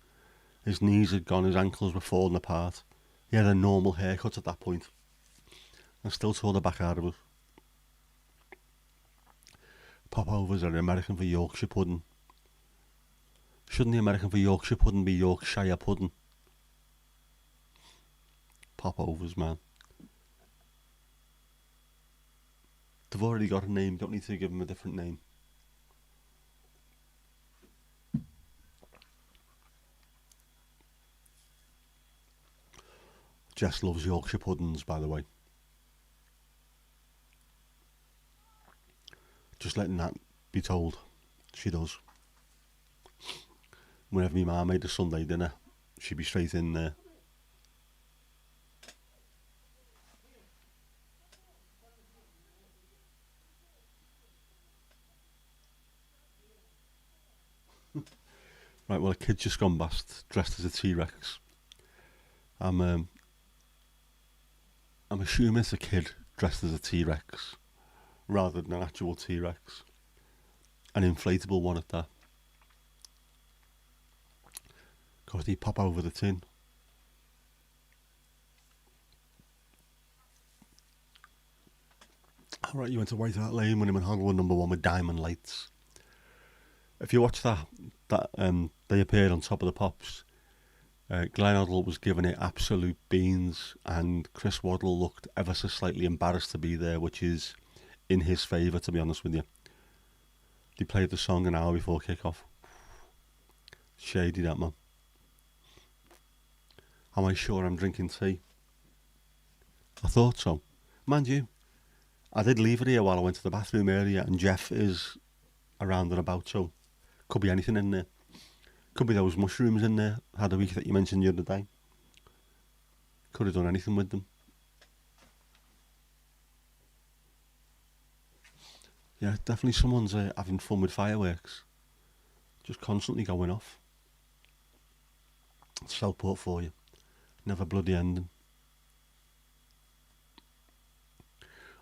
His knees had gone, his ankles were falling apart. He had a normal haircut at that point, and still tore the back out of us. Popovers are American for Yorkshire pudding. Shouldn't the American for Yorkshire pudding be Yorkshire pudding? Popovers, man. They've already got a name, don't need to give them a different name. Jess loves Yorkshire puddings, by the way. Just letting that be told. She does. Whenever my ma made a Sunday dinner, she'd be straight in there. Right, well, a kid's just gone past, dressed as a T-Rex. I'm assuming it's a kid dressed as a T-Rex, rather than an actual T-Rex. An inflatable one at that. Because they pop over the tin. Alright, you went to White Hart Lane when him and Hoggle were number one with Diamond Lights. If you watch that they appeared on Top of the Pops. Glenn Hoddle was giving it absolute beans, and Chris Waddle looked ever so slightly embarrassed to be there, which is in his favour, to be honest with you. They played the song an hour before kick-off. Shady, that, man. Am I sure I'm drinking tea? I thought so. Mind you, I did leave it here while I went to the bathroom earlier, and Jeff is around and about, so could be anything in there. Could be those mushrooms in there, had a week that you mentioned the other day. Could have done anything with them. Yeah, definitely someone's having fun with fireworks. Just constantly going off. Self-port for you. Never bloody ending.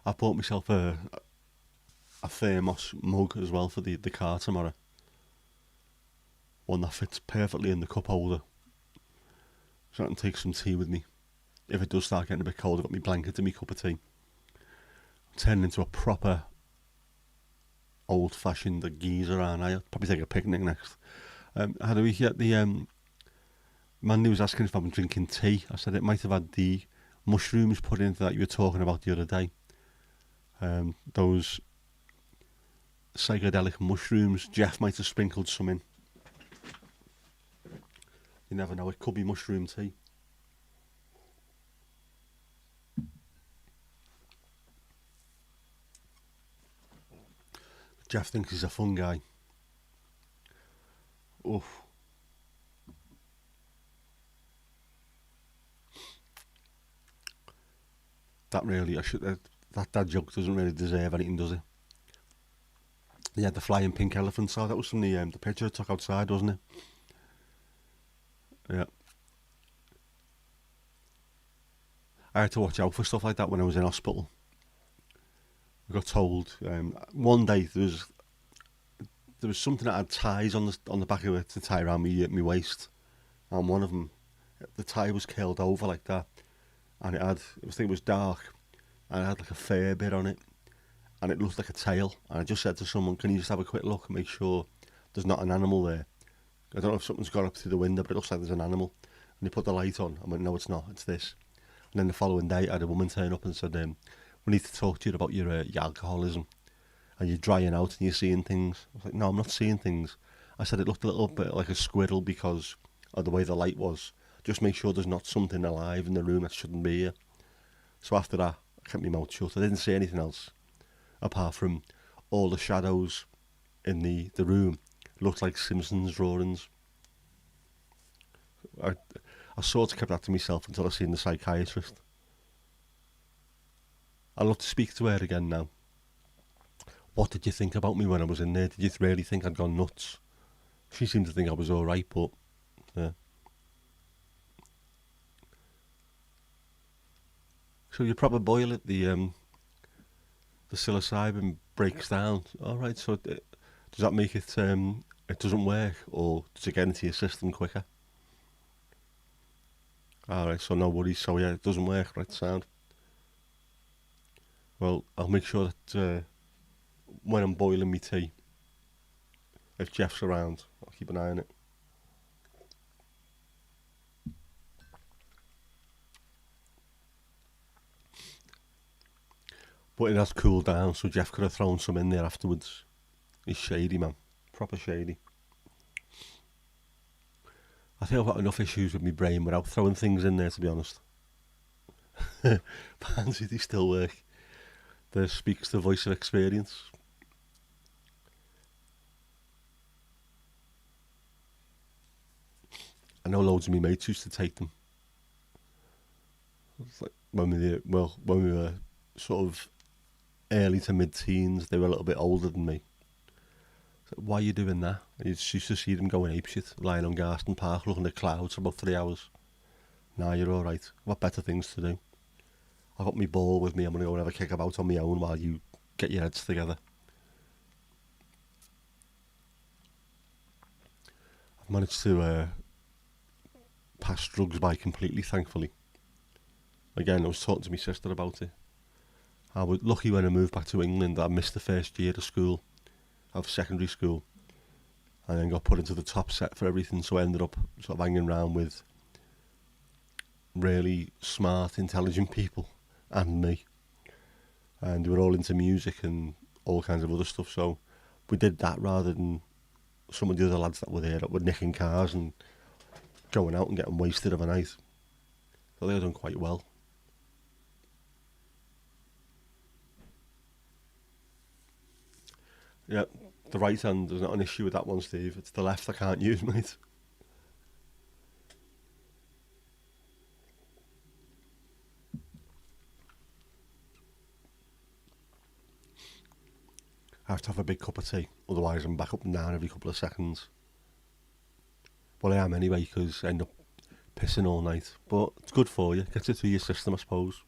I bought myself a thermos mug as well for the car tomorrow. One that fits perfectly in the cup holder. So I can take some tea with me. If it does start getting a bit cold, I've got my blanket and my cup of tea. I'm turning into a proper old-fashioned geezer, aren't I? I'll probably take a picnic next. How do we get the man who was asking if I've been drinking tea? I said it might have had the mushrooms put into that you were talking about the other day. Those psychedelic mushrooms. Jeff might have sprinkled some in. You never know, it could be mushroom tea. Jeff thinks he's a fun guy. Oof. That really, that joke doesn't really deserve anything, does it? Yeah, the flying pink elephants. Oh, that was from the picture I took outside, wasn't it? Yeah. I had to watch out for stuff like that when I was in hospital. I got told one day there was something that had ties on the back of it to tie around me waist, and one of them, the tie was curled over like that, and I think it was dark, and it had like a fur bit on it, and it looked like a tail. And I just said to someone, "Can you just have a quick look and make sure there's not an animal there? I don't know if something's got up through the window, but it looks like there's an animal." And they put the light on. I went, "No, it's not. It's this." And then the following day, I had a woman turn up and said, "We need to talk to you about your alcoholism. And you're drying out and you're seeing things." I was like, "No, I'm not seeing things." I said it looked a little bit like a squirrel because of the way the light was. Just make sure there's not something alive in the room that shouldn't be here. So after that, I kept my mouth shut. I didn't say anything else, apart from all the shadows in the room looked like Simpsons drawings. I sort of kept that to myself until I seen the psychiatrist. I'd love to speak to her again now. What did you think about me when I was in there? Did you really think I'd gone nuts? She seemed to think I was alright, but yeah. So you proper boil it, the psilocybin breaks down. Alright, so does that make it it doesn't work, or does it get into your system quicker? Alright, so no worries. So yeah, it doesn't work, right, sound. Well, I'll make sure that when I'm boiling my tea, if Jeff's around, I'll keep an eye on it. But it has cooled down, so Jeff could have thrown some in there afterwards. He's shady, man. Proper shady. I think I've got enough issues with my brain without throwing things in there, to be honest. Pansy, they still work. There speaks the voice of experience. I know loads of my mates used to take them. It's like when we were sort of early to mid-teens, they were a little bit older than me. So why are you doing that? I used to see them going apeshit, lying on Garston Park looking at clouds for about 3 hours. Nah, you're alright. I've got better things to do. I've got my ball with me. I'm going to go and have a kick about on my own while you get your heads together. I've managed to pass drugs by completely, thankfully. Again, I was talking to my sister about it. I was lucky when I moved back to England that I missed the first year of school, of secondary school, and then got put into the top set for everything, so I ended up sort of hanging around with really smart, intelligent people, and me. And we were all into music and all kinds of other stuff, so we did that rather than some of the other lads that were there that were nicking cars and going out and getting wasted of a night. So they were done quite well. Yeah, the right hand, there's not an issue with that one, Steve. It's the left I can't use, mate. I have to have a big cup of tea, otherwise I'm back up and down every couple of seconds. Well, I am anyway, because I end up pissing all night. But it's good for you, gets it through your system, I suppose.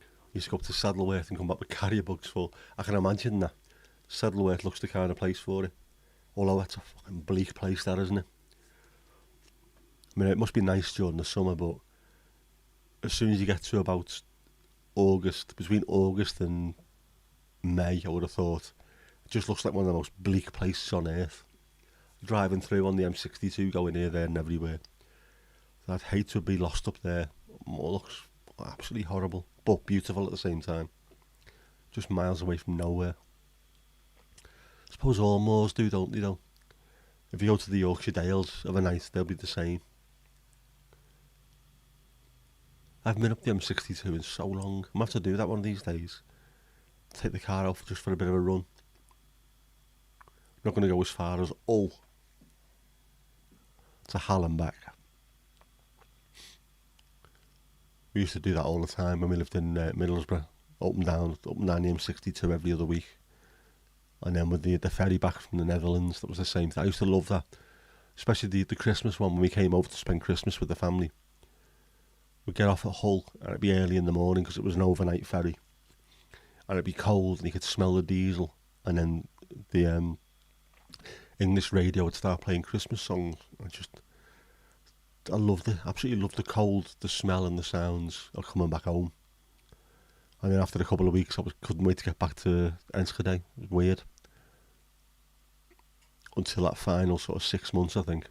You used to go up to Saddleworth and come back with carrier bugs full. I can imagine that. Saddleworth looks the kind of place for it. Although it's a fucking bleak place, that, isn't it? I mean, it must be nice during the summer, but as soon as you get to about August, between August and May, I would have thought, it just looks like one of the most bleak places on earth. Driving through on the M62, going here, there and everywhere. So I'd hate to be lost up there. It looks absolutely horrible, but beautiful at the same time. Just miles away from nowhere. I suppose all moors do, don't they, though? If you go to the Yorkshire Dales of a night, they'll be the same. I haven't been up the M62 in so long. I'm going to have to do that one of these days. Take the car out just for a bit of a run. I'm not going to go as far as Hull to Hall and back. We used to do that all the time when we lived in Middlesbrough, up and down the M62 every other week. And then with the ferry back from the Netherlands, that was the same thing. I used to love that, especially the Christmas one when we came over to spend Christmas with the family. We'd get off at Hull and it'd be early in the morning because it was an overnight ferry. And it'd be cold and you could smell the diesel. And then the English radio would start playing Christmas songs. I loved it. Absolutely loved the cold, the smell and the sounds of coming back home. And then after a couple of weeks, couldn't wait to get back to Enschede. It was weird. Until that final sort of 6 months, I think,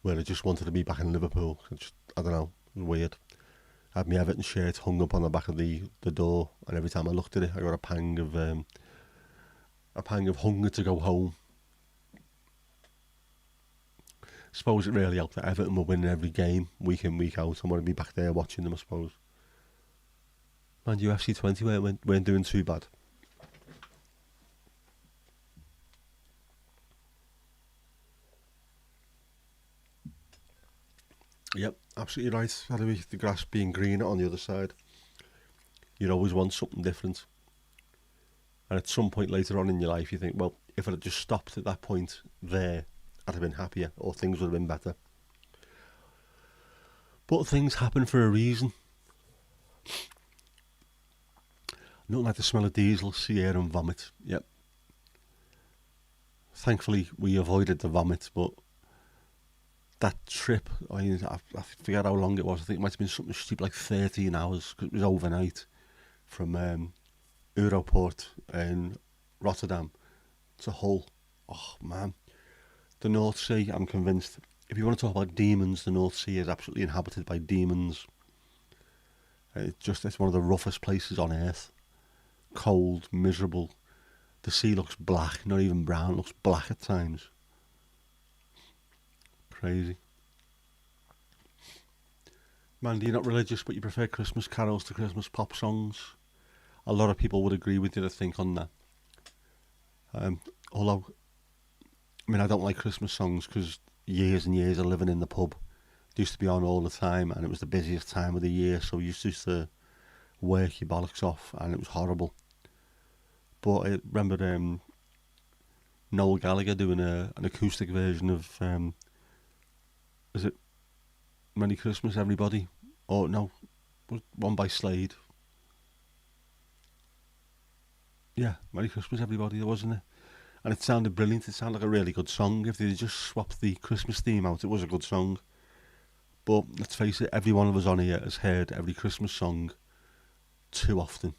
where I just wanted to be back in Liverpool. I don't know, it was weird. I had my Everton shirt hung up on the back of the door, and every time I looked at it, I got a pang of hunger to go home. I suppose it really helped that Everton were winning every game, week in, week out. I want to be back there watching them, I suppose. And UFC 20 weren't doing too bad. Yep, absolutely right. The grass being greener on the other side. You'd always want something different. And at some point later on in your life, you think, well, if I had just stopped at that point there, I'd have been happier, or things would have been better. But things happen for a reason. Nothing like the smell of diesel, sea air and vomit. Yep. Thankfully, we avoided the vomit, but that trip, I forget how long it was. I think it might have been something stupid like 13 hours, because it was overnight from Europort in Rotterdam to Hull. Oh, man. The North Sea, I'm convinced. If you want to talk about demons, the North Sea is absolutely inhabited by demons. It's one of the roughest places on earth. Cold, miserable. The sea looks black, not even brown, it looks black at times. Crazy. Mandy, you're not religious, but you prefer Christmas carols to Christmas pop songs. A lot of people would agree with you, I think, on that. Although, I mean, I don't like Christmas songs because years and years of living in the pub. It used to be on all the time, and it was the busiest time of the year, so you used to work your bollocks off, and it was horrible. But I remember Noel Gallagher doing an acoustic version of, is it Merry Christmas Everybody? Oh no, one by Slade. Yeah, Merry Christmas Everybody, wasn't it? And it sounded brilliant. It sounded like a really good song. If they just swapped the Christmas theme out, it was a good song. But let's face it, every one of us on here has heard every Christmas song too often,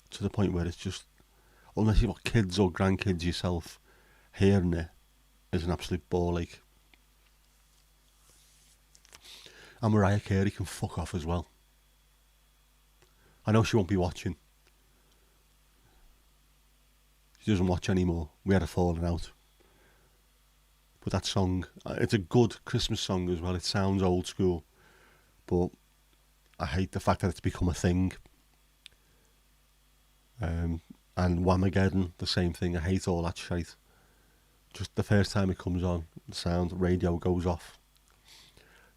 to the point where it's just, unless you've got kids or grandkids yourself, hearing it is an absolute ball ache. And Mariah Carey can fuck off as well. I know she won't be watching. She doesn't watch anymore. We had a falling out. But that song, it's a good Christmas song as well. It sounds old school, but I hate the fact that it's become a thing. And Whamageddon, the same thing. I hate all that shit. Just the first time it comes on, the sound, the radio goes off.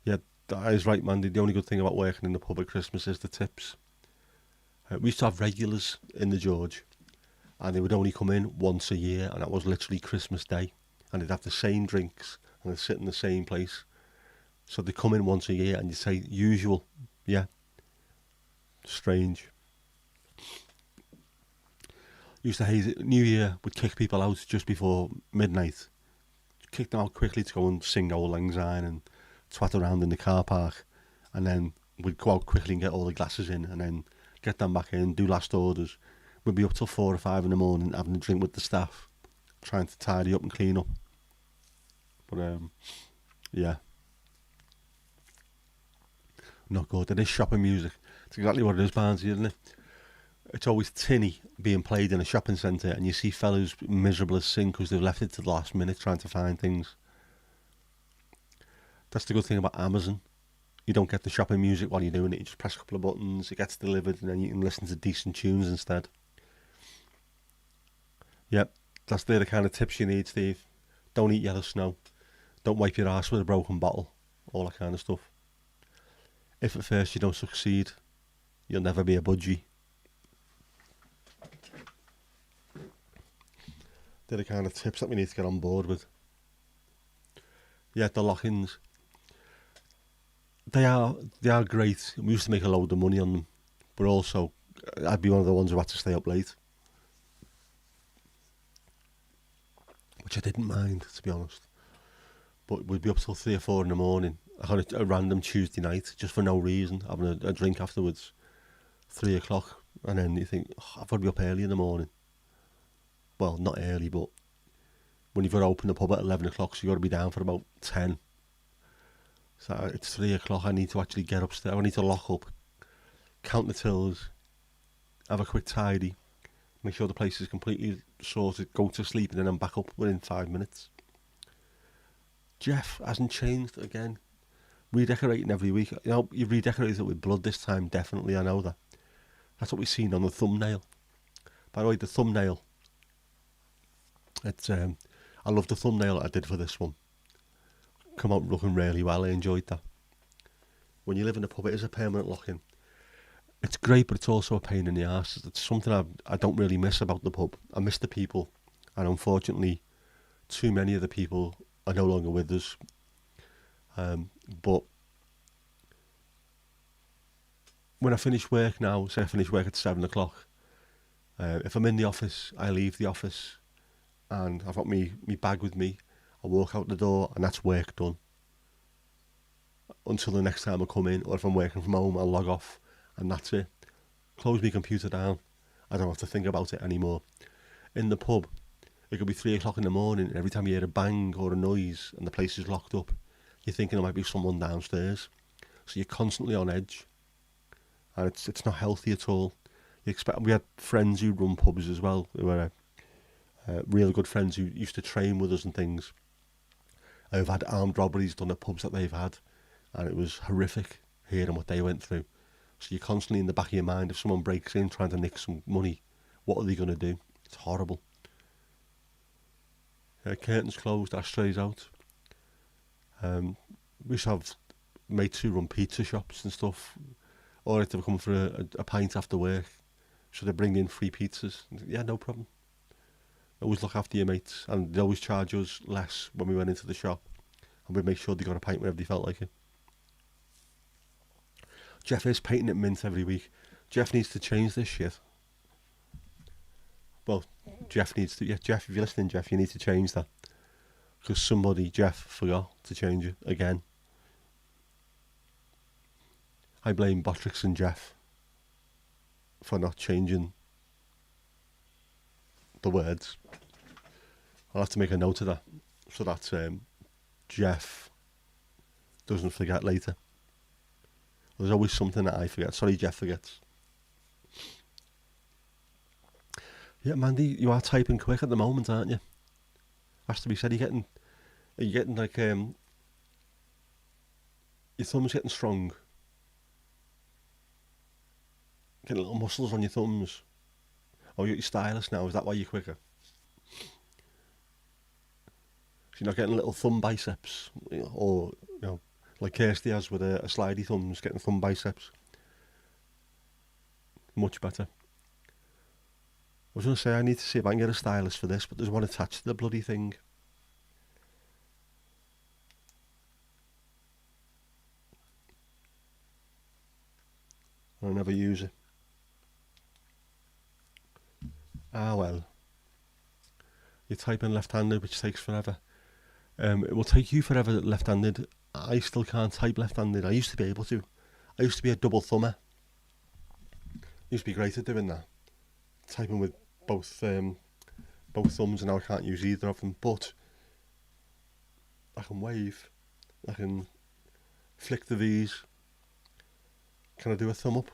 Yeah, that is right, Mandy. The only good thing about working in the pub at Christmas is the tips. We used to have regulars in the George, and they would only come in once a year, and that was literally Christmas Day. And they'd have the same drinks, and they'd sit in the same place. So they'd come in once a year, and you'd say, usual. Yeah. Strange. Used to hate it. New Year would kick people out just before midnight. Kick them out quickly to go and sing Old Lang Syne and twat around in the car park. And then we'd go out quickly and get all the glasses in, and then get them back in, do last orders. We'd be up till 4 or 5 in the morning having a drink with the staff, trying to tidy up and clean up. But yeah, not good. It is shopping music. It's exactly what it is, Barnsley, isn't it? It's always tinny being played in a shopping centre, and you see fellas miserable as sin because they've left it to the last minute trying to find things. That's the good thing about Amazon. You don't get the shopping music while you're doing it. You just press a couple of buttons, it gets delivered, and then you can listen to decent tunes instead. Yep, that's the kind of tips you need, Steve. Don't eat yellow snow. Don't wipe your arse with a broken bottle. All that kind of stuff. If at first you don't succeed, you'll never be a budgie. They're the kind of tips that we need to get on board with. Yeah, the lock-ins. They are great. We used to make a load of money on them, but also I'd be one of the ones who had to stay up late, which I didn't mind, to be honest. But we'd be up till 3 or 4 in the morning. I had a random Tuesday night, just for no reason, having a drink afterwards, 3 o'clock, and then you think, I've got to be up early in the morning. Well, not early, but when you've got to open the pub at 11 o'clock, so you've got to be down for about 10. So it's 3 o'clock, I need to actually get upstairs, I need to lock up, count the tills, have a quick tidy, make sure the place is completely sorted, go to sleep, and then I'm back up within 5 minutes. Jeff hasn't changed again. Redecorating every week. You know, you've redecorated it with blood this time, definitely, I know that. That's what we've seen on the thumbnail. By the way, the thumbnail, it's I love the thumbnail I did for this one. Come out looking really well, I enjoyed that. When you live in a pub, it is a permanent lock-in. It's great, but it's also a pain in the arse. It's something I don't really miss about the pub. I miss the people, and unfortunately, too many of the people are no longer with us. But when I finish work now, say I finish work at 7 o'clock, if I'm in the office, I leave the office, and I've got me bag with me. I walk out the door, and that's work done. Until the next time I come in, or if I'm working from home, I'll log off, and that's it. Close my computer down. I don't have to think about it anymore. In the pub, it could be 3 o'clock in the morning, and every time you hear a bang or a noise and the place is locked up, you're thinking there might be someone downstairs. So you're constantly on edge, and it's not healthy at all. We had friends who run pubs as well, who were really good friends who used to train with us and things. Who've had armed robberies done at pubs that they've had, and it was horrific hearing what they went through. So you're constantly in the back of your mind, if someone breaks in trying to nick some money, what are they going to do? It's horrible. Curtains closed, ashtrays out. We used to have mates who run pizza shops and stuff, or if they were coming for a pint after work, so they bring in free pizzas. Yeah, no problem. Always look after your mates, and they always charge us less when we went into the shop, and we'd make sure they got a pint whenever they felt like it. Jeff is painting it mint every week. Jeff needs to change this shit. Well, Jeff needs to. Yeah, Jeff, if you're listening, Jeff, you need to change that, because Jeff, forgot to change it again. I blame Botrix and Jeff for not changing the words. I'll have to make a note of that, so that Jeff doesn't forget later. There's always something that I forget. Sorry, Jeff forgets. Yeah, Mandy, you are typing quick at the moment, aren't you? Has to be said. Are you getting like your thumbs getting strong, getting little muscles on your thumbs. Oh, you're your stylus now. Is that why you're quicker? So you're not getting little thumb biceps, or like Kirsty has with a slidey thumbs, getting thumb biceps. Much better. I was going to say I need to see if I can get a stylus for this, but there's one attached to the bloody thing. I never use it. Ah well, you're typing left-handed, which takes forever. It will take you forever left-handed. I still can't type left-handed. I used to be able to. I used to be a double thumber. I used to be great at doing that, typing with both both thumbs, and now I can't use either of them. But I can wave. I can flick the V's. Can I do a thumb up?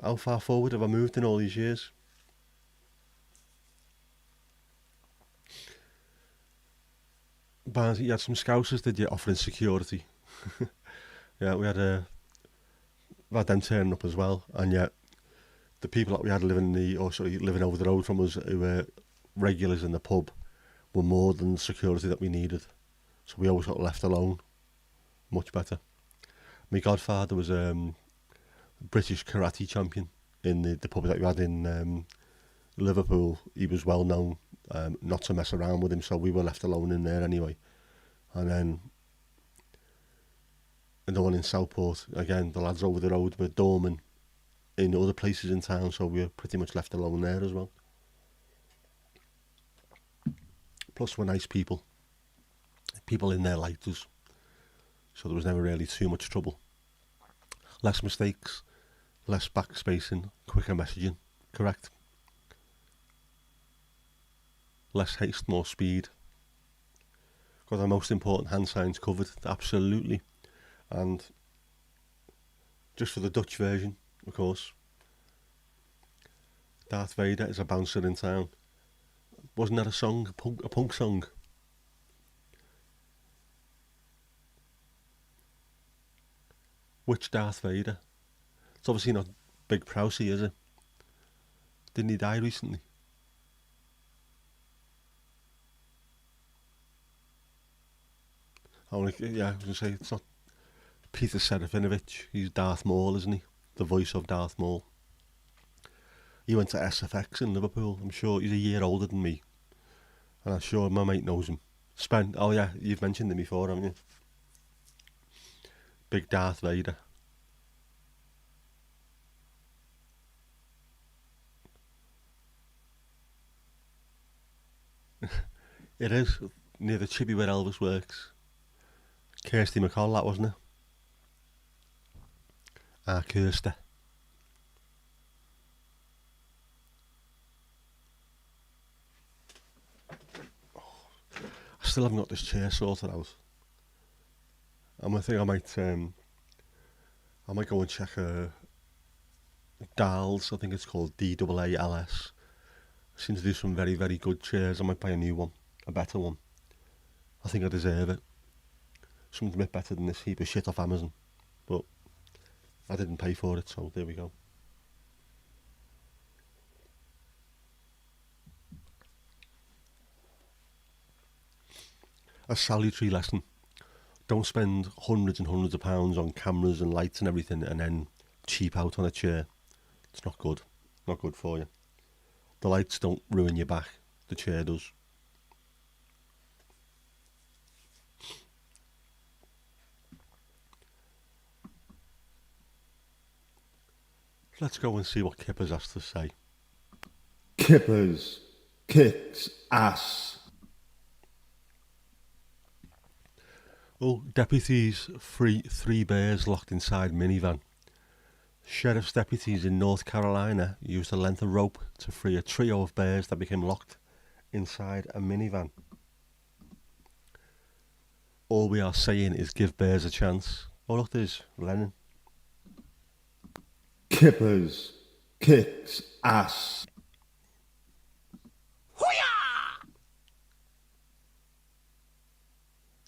How far forward have I moved in all these years? Barnes, you had some scousers, did you, offering security? Yeah, we had them turning up as well, and yet the people that we had living over the road from us, who were regulars in the pub, were more than the security that we needed. So we always got left alone. Much better. My godfather was a British karate champion in the pub that we had in Liverpool. He was well known not to mess around with him, so we were left alone in there anyway. And then the one in Southport, again, the lads over the road were doormen in other places in town, so we were pretty much left alone there as well. Plus, we're nice people. People in there liked us, so there was never really too much trouble. Less mistakes, less backspacing, quicker messaging, correct? Less haste, more speed. Got our most important hand signs covered, absolutely. And just for the Dutch version, of course, Darth Vader is a bouncer in town. Wasn't that a song, a punk song? Which Darth Vader? It's obviously not Big Prousey, is it? Didn't he die recently? I was going to say, it's not Peter Serafinovich. He's Darth Maul, isn't he? The voice of Darth Maul. He went to SFX in Liverpool. I'm sure he's a year older than me. And I'm sure my mate knows him. Oh yeah, you've mentioned him before, haven't you? Big Darth Vader. It is, near the chippy where Elvis works. Kirsty McCall, that wasn't it? Ah, Kirsty. I still haven't got this chair sorted out. I think I might go and check Dals. I think it's called DAALS. Seems to do some very, very good chairs. I might buy a new one, a better one. I think I deserve it. Something a bit better than this heap of shit off Amazon. But I didn't pay for it, so there we go. A salutary lesson. Don't spend hundreds and hundreds of pounds on cameras and lights and everything and then cheap out on a chair. It's not good. Not good for you. The lights don't ruin your back. The chair does. Let's go and see what Kippers has to say. Kippers kicks ass. Oh, deputies free 3 bears locked inside minivan. Sheriff's deputies in North Carolina used a length of rope to free a trio of bears that became locked inside a minivan. All we are saying is give bears a chance. Oh look, there's Lennon. Kippers kicks ass.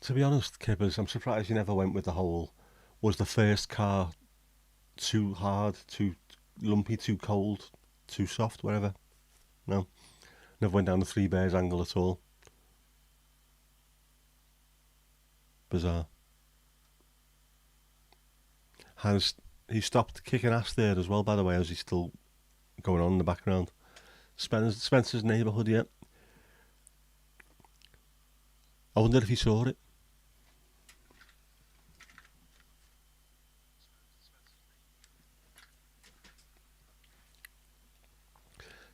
To be honest, Kippers, I'm surprised you never went with the whole, was the first car too hard, too lumpy, too cold, too soft, whatever. No, never went down the Three Bears angle at all. Bizarre. Has he stopped kicking ass there as well, by the way? Is he still going on in the background? Spencer's neighbourhood, yeah. I wonder if he saw it.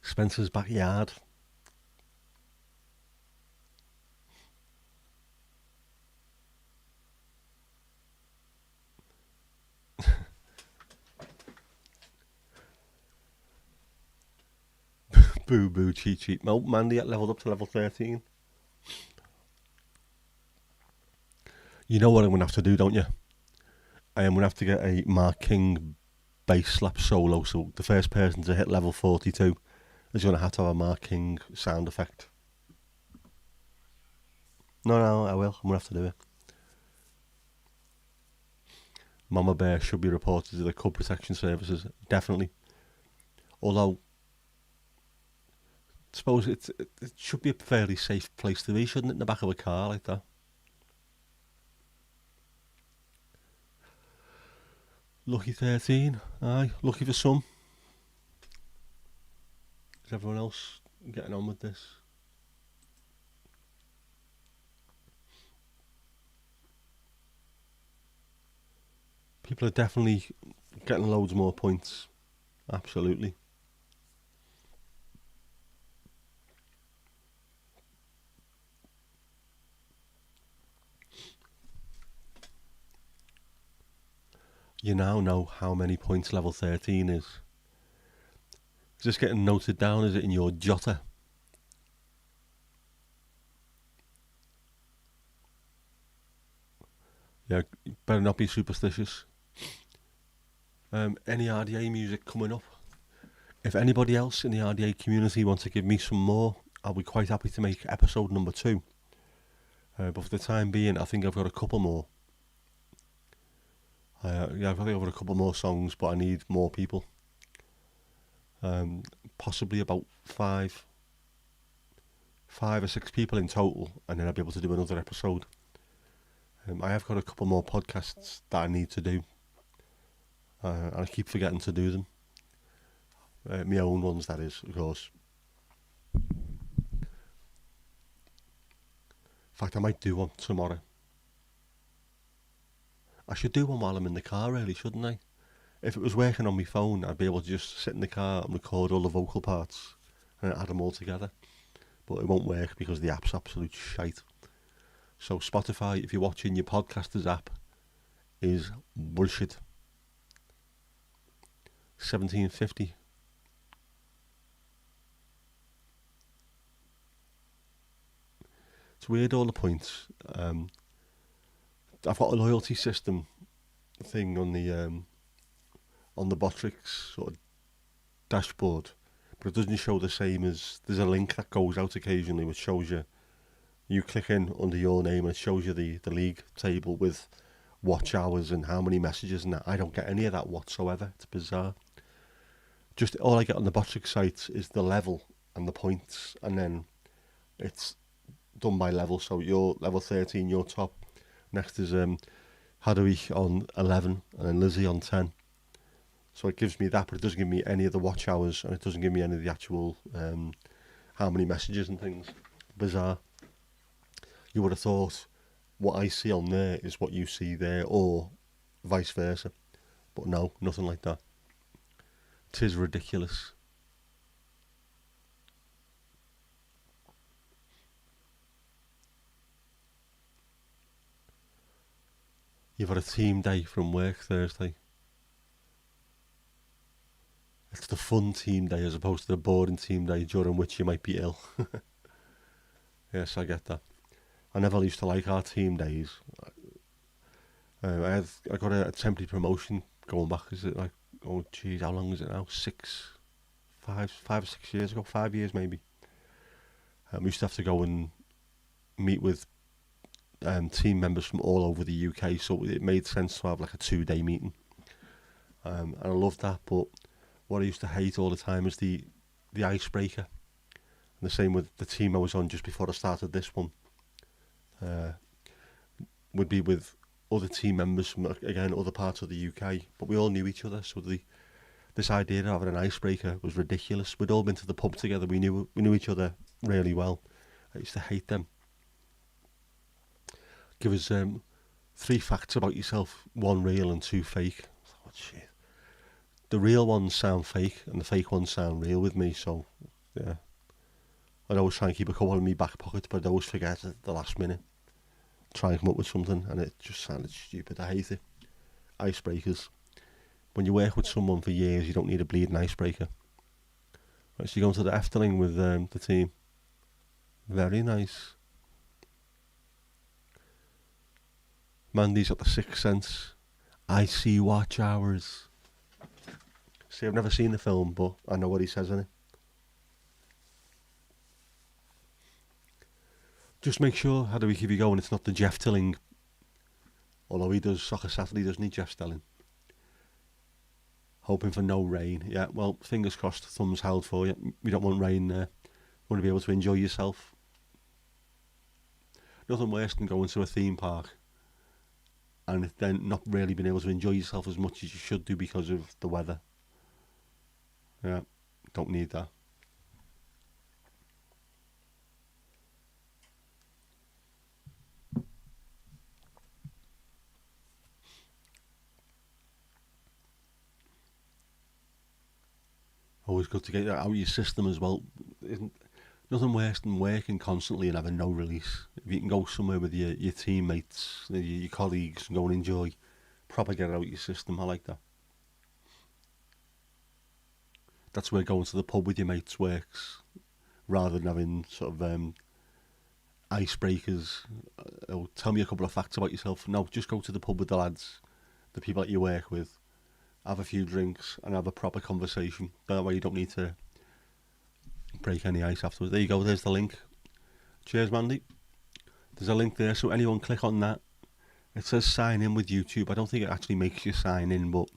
Spencer's backyard. Boo boo cheat cheat. Oh, Mandy leveled up to level 13. You know what I'm going to have to do, don't you? I am going to have to get a Mark King bass slap solo, so the first person to hit level 42 is going to have a Mark King sound effect. No, I will. I'm going to have to do it. Mama Bear should be reported to the Cub Protection Services, definitely. Although, I suppose it should be a fairly safe place to be, shouldn't it, in the back of a car like that? Lucky 13, aye. Lucky for some. Is everyone else getting on with this? People are definitely getting loads more points. Absolutely. You now know how many points level 13 is. Is this getting noted down? Is it in your jotter? Yeah, better not be superstitious. Any RDA music coming up? If anybody else in the RDA community wants to give me some more, I'll be quite happy to make episode number 2. But for the time being, I think I've got a couple more. Yeah, I've got over a couple more songs, but I need more people. Possibly about five or six people in total, and then I'll be able to do another episode. I have got a couple more podcasts that I need to do, and I keep forgetting to do them. My own ones, that is, of course. In fact, I might do one tomorrow. I should do one while I'm in the car, really, shouldn't I? If it was working on my phone, I'd be able to just sit in the car and record all the vocal parts and add them all together. But it won't work because the app's absolute shite. So Spotify, if you're watching your podcasters app, is bullshit. 1750. It's weird, all the points. I've got a loyalty system thing on the Botrix sort of dashboard, but it doesn't show the same as, there's a link that goes out occasionally which shows you click in under your name and it shows you the league table with watch hours and how many messages and that. I don't get any of that whatsoever. It's bizarre. Just all I get on the Botrix site is the level and the points, and then it's done by level. So you're level 13, you're top. Next is Hadwig on 11, and then Lizzie on 10. So it gives me that, but it doesn't give me any of the watch hours, and it doesn't give me any of the actual how many messages and things. Bizarre. You would have thought what I see on there is what you see there, or vice versa. But no, nothing like that. 'Tis ridiculous. You've got a team day from work Thursday. It's the fun team day as opposed to the boring team day during which you might be ill. Yes, I get that. I never used to like our team days. I got a temporary promotion going back. Is it like, oh geez, how long is it now? five or 6 years ago, 5 years maybe. We used to have to go and meet with team members from all over the UK, so it made sense to have like a 2-day meeting. And I loved that, but what I used to hate all the time is the icebreaker. And the same with the team I was on just before I started this one. Would be with other team members from, again, other parts of the UK, but we all knew each other, so this idea of having an icebreaker was ridiculous. We'd all been to the pub together, we knew each other really well. I used to hate them. Give us 3 facts about yourself, 1 real and 2 fake. What shit. The real ones sound fake and the fake ones sound real with me, so yeah. I'd always try and keep a couple in my back pocket, but I'd always forget at the last minute. Try and come up with something, and it just sounded stupid. I hate it. Icebreakers. When you work with someone for years, you don't need a bleeding icebreaker. Right, so you're going to the Efteling with the team. Very nice. Mandy's got the 6th sense. I see watch hours. See, I've never seen the film, but I know what he says in it. Just make sure, how do we keep you going, it's not the Jeff Tilling. Although he does Soccer Saturday, doesn't he, Jeff Stelling? Hoping for no rain. Yeah, well, fingers crossed, thumbs held for you. We don't want rain there. We want to be able to enjoy yourself. Nothing worse than going to a theme park and then not really being able to enjoy yourself as much as you should do because of the weather. Yeah, don't need that. Always good to get that out of your system as well. Isn't nothing worse than working constantly and having no release. If you can go somewhere with your teammates, your colleagues, and go and enjoy, proper get it out of your system. I like that. That's where going to the pub with your mates works, rather than having sort of icebreakers. Oh, tell me a couple of facts about yourself. No, just go to the pub with the lads, the people that you work with, have a few drinks and have a proper conversation. That way you don't need to break any ice afterwards. There you go, there's the link. Cheers, Mandy. There's a link there, so anyone click on that. It says sign in with YouTube. I don't think it actually makes you sign in, but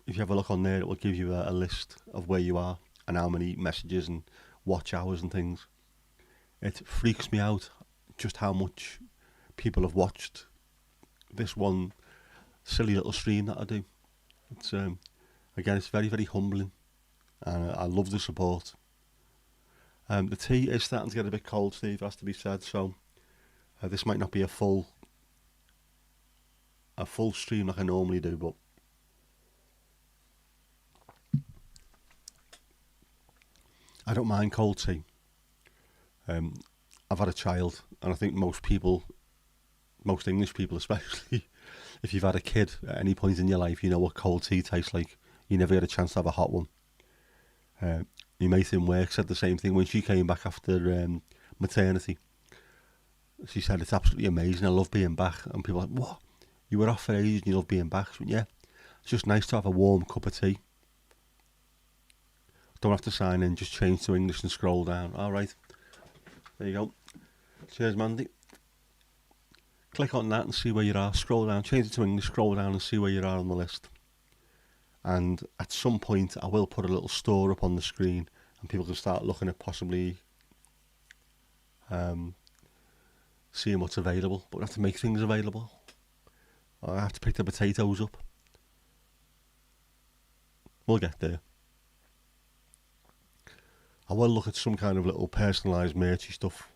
if you have a look on there, it will give you a list of where you are and how many messages and watch hours and things. It freaks me out just how much people have watched this one silly little stream that I do. It's again, it's very, very humbling, and I love the support. The tea is starting to get a bit cold, Steve, has to be said, so this might not be a full stream like I normally do, but I don't mind cold tea. I've had a child, and I think most English people especially, if you've had a kid at any point in your life, you know what cold tea tastes like. You never get a chance to have a hot one. My mate in work said the same thing when she came back after maternity. She said, it's absolutely amazing, I love being back. And people are like, what? You were off for ages and you love being back? She went, yeah, it's just nice to have a warm cup of tea. Don't have to sign in, just change to English and scroll down. Alright, there you go. Cheers, Mandy. Click on that and see where you are. Scroll down, change it to English, scroll down and see where you are on the list. And at some point I will put a little store up on the screen and people can start looking at possibly seeing what's available. But we have to make things available. I have to pick the potatoes up. We'll get there. I will look at some kind of little personalised merchy stuff.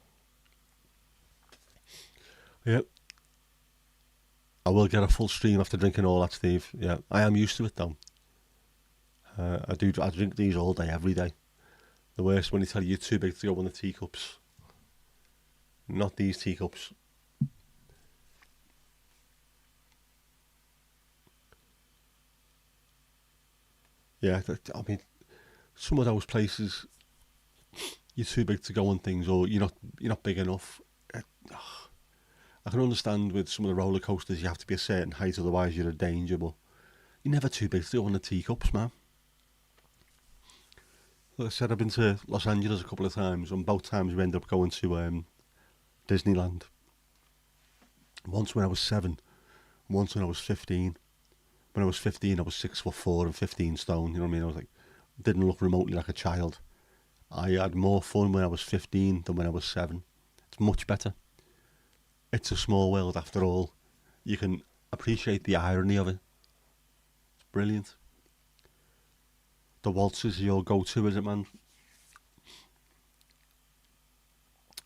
Yep. I will get a full stream after drinking all that, Steve. Yeah, I am used to it though. I drink these all day, every day. The worst when they tell you you're too big to go in the teacups. Not these teacups. Yeah, I mean, some of those places, you're too big to go on things, or you're not big enough. I can understand with some of the roller coasters you have to be a certain height, otherwise you're a danger. But you're never too big to go on the teacups, man. Like I said, I've been to Los Angeles a couple of times, and both times we ended up going to Disneyland. Once when I was 7, once when I was 15. When I was 15, I was 6'4" and 15 stone. You know what I mean? I was like, didn't look remotely like a child. I had more fun when I was 15 than when I was 7. It's much better. It's a small world after all. You can appreciate the irony of it. It's brilliant. The waltzes are your go-to, is it, man?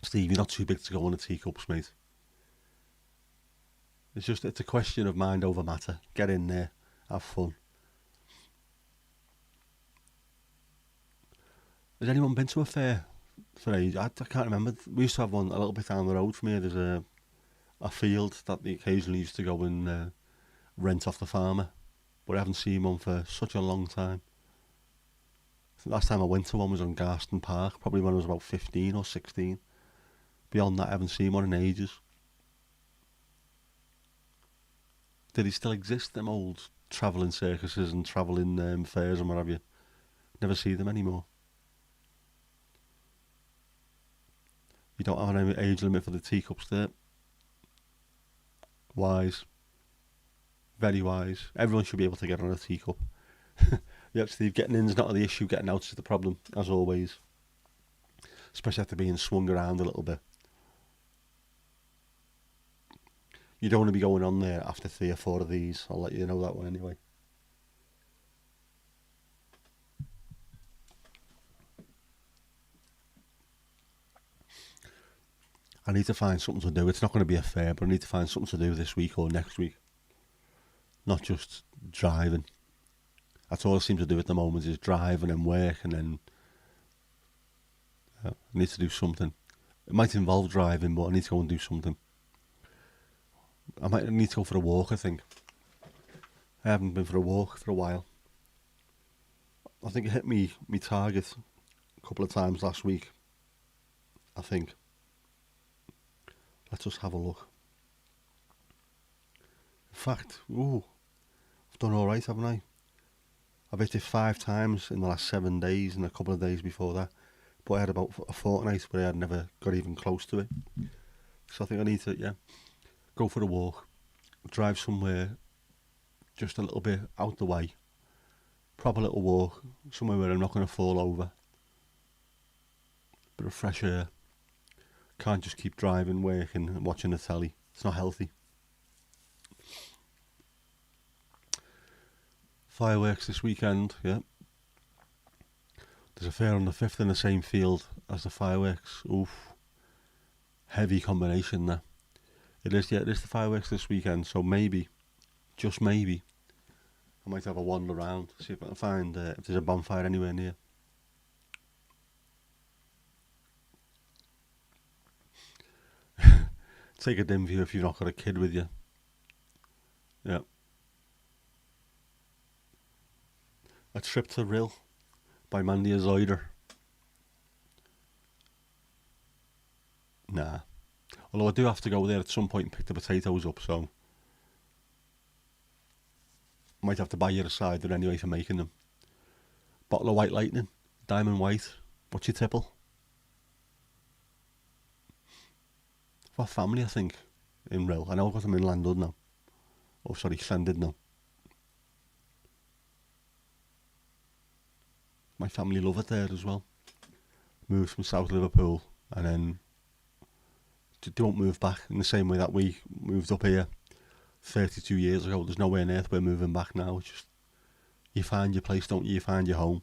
Steve, you're not too big to go on the teacups, mate. It's a question of mind over matter. Get in there, have fun. Has anyone been to a fair for age? I can't remember. We used to have one a little bit down the road from here. There's a field that they occasionally used to go and rent off the farmer, but I haven't seen one for such a long time. I think last time I went to one was on Garston Park, probably when I was about 15 or 16. Beyond that, I haven't seen one in ages. Do they still exist, them old travelling circuses and travelling fairs and what have you? Never see them anymore. You don't have an age limit for the teacups there. Wise. Very wise. Everyone should be able to get on a teacup. Yep, Steve, getting in's not the issue, getting out is the problem, as always. Especially after being swung around a little bit. You don't want to be going on there after 3 or 4 of these. I'll let you know that one anyway. I need to find something to do. It's not going to be a fair, but I need to find something to do this week or next week. Not just driving. That's all I seem to do at the moment is drive and then work and then I need to do something. It might involve driving, but I need to go and do something. I might need to go for a walk, I think. I haven't been for a walk for a while. I think it hit me target a couple of times last week. I think. Let's just have a look. In fact, I've done alright, haven't I? I've hit it 5 times in the last 7 days and a couple of days before that. But I had about a fortnight where I had never got even close to it. So I think I need to, go for a walk. Drive somewhere just a little bit out the way. Proper little walk. Somewhere where I'm not going to fall over. Bit of fresh air. Can't just keep driving, working and watching the telly. It's not healthy. Fireworks this weekend, yeah. There's a fair on the 5th in the same field as the fireworks. Oof. Heavy combination there. It is the fireworks this weekend, so maybe, just maybe, I might have a wander around, see if I can find if there's a bonfire anywhere near. Take a dim view if you've not got a kid with you. Yeah. A Trip to Rill by Mandy Zoider. Nah. Although I do have to go there at some point and pick the potatoes up, so might have to buy you a cider anyway for making them. Bottle of White Lightning, Diamond White. What's your tipple? What family, I think, in Rill. I know I've got them in Llandud now. Oh, sorry, Llandud now. My family love it there as well. Moved from South Liverpool and then don't move back in the same way that we moved up here 32 years ago. There's nowhere on earth we're moving back now. It's just, you find your place, don't you? You find your home.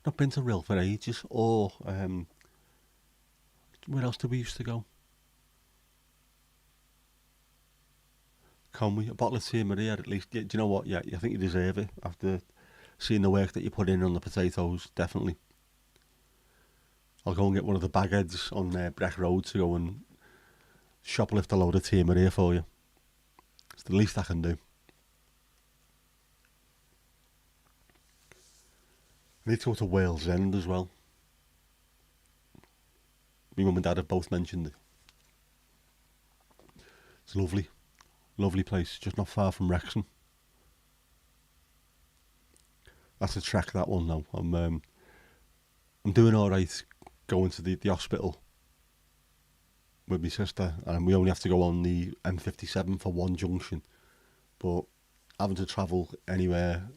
Not been to Rill for ages. Or, where else did we used to go? Conwy, a bottle of Tia Maria at least. Yeah, do you know what? Yeah, I think you deserve it after seeing the work that you put in on the potatoes, definitely. I'll go and get one of the bagheads on Breck Road to go and shoplift a load of Tia Maria for you. It's the least I can do. I need to go to Wales End as well. My mum and dad have both mentioned it. It's lovely, lovely place, just not far from Wrexham. That's a trek, that one now. I'm doing all right going to the hospital with my sister, and we only have to go on the M57 for one junction. But having to travel anywhere